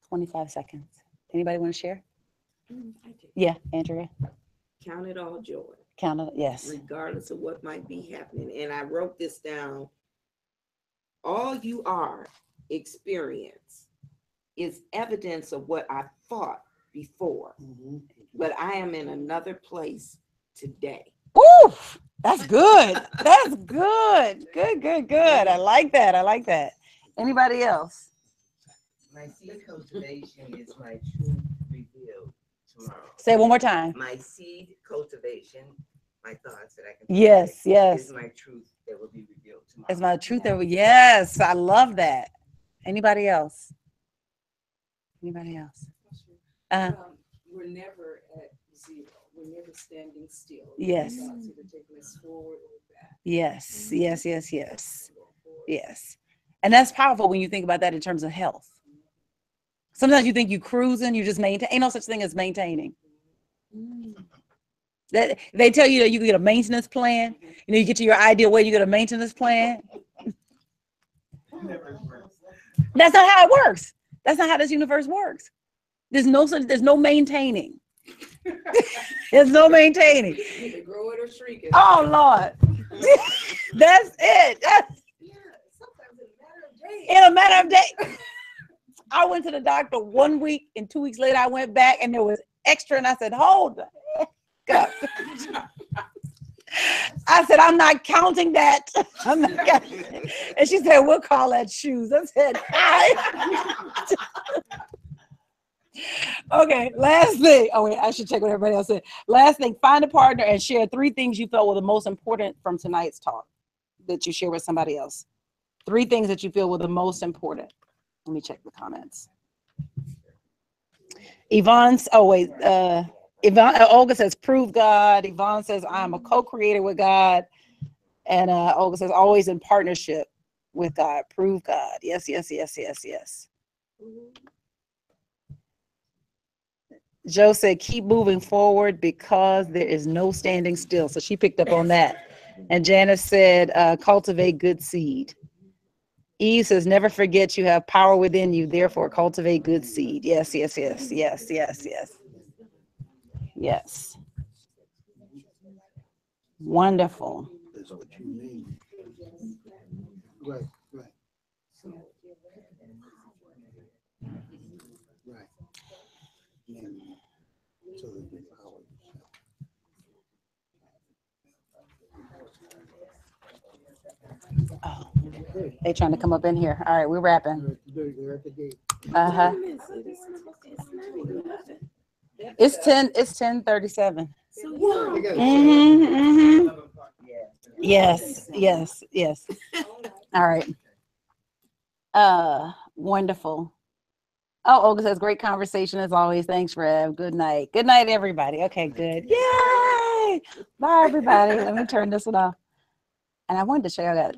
25 seconds. Anybody want to share? Yeah, Andrea. Count it all joy. Count it, yes. Regardless of what might be happening. And I wrote this down. All you are experience is evidence of what I thought before. But I am in another place today. Woo! That's good. That's good. Good. I like that. Anybody else? My seed cultivation is my truth revealed tomorrow. Say it one more time. My seed cultivation, my thoughts that I can. Yes. Is my truth that will be revealed tomorrow. It's my truth. Yes, I love that. Anybody else? Anybody else? We're never at zero. We're never standing still. Yes. God's either taking us forward or back. Yes, yes, yes, yes, yes. And that's powerful when you think about that in terms of health. Sometimes you think you cruising, you just maintain. Ain't no such thing as maintaining. That they tell you that you can get a maintenance plan. You know, you get to your ideal weight, you get a maintenance plan. That's not how it works. That's not how this universe works. There's no maintaining. There's no maintaining. Either grow it or shrink it. Oh Lord. That's it. Yeah, sometimes in In a matter of days. I went to the doctor 1 week and 2 weeks later I went back and there was extra and I said, hold the heck up. I said, I'm not counting that. I'm not counting. And she said, we'll call that shoes. I said, okay, last thing. Oh, wait, I should check what everybody else said. Last thing, find a partner and share 3 things you felt were the most important from tonight's talk that you share with somebody else. 3 things that you feel were the most important. Let me check the comments. Yvonne's, Yvonne, Olga says, prove God. Yvonne says, I'm a co-creator with God. And Olga says, always in partnership with God. Prove God. Yes, yes, yes, yes, yes. Joe said, keep moving forward because there is no standing still. So she picked up on that. And Janice said, cultivate good seed. Eve says, never forget you have power within you. Therefore, cultivate good seed. Yes, yes, yes, yes, yes, yes. Yes. Wonderful. That's what you mean. Right, right. Right. And so that you empower yourself. Oh, they trying to come up in here. All right, we're wrapping. They're at the gate. Uh-huh. It's 10:37. Yes, yes, yes. All right. Wonderful. Oh, Olga says, great conversation as always. Thanks, Rev. Good night. Good night, everybody. Okay, good. Yay! Bye, everybody. Let me turn this one off. And I wanted to show you that.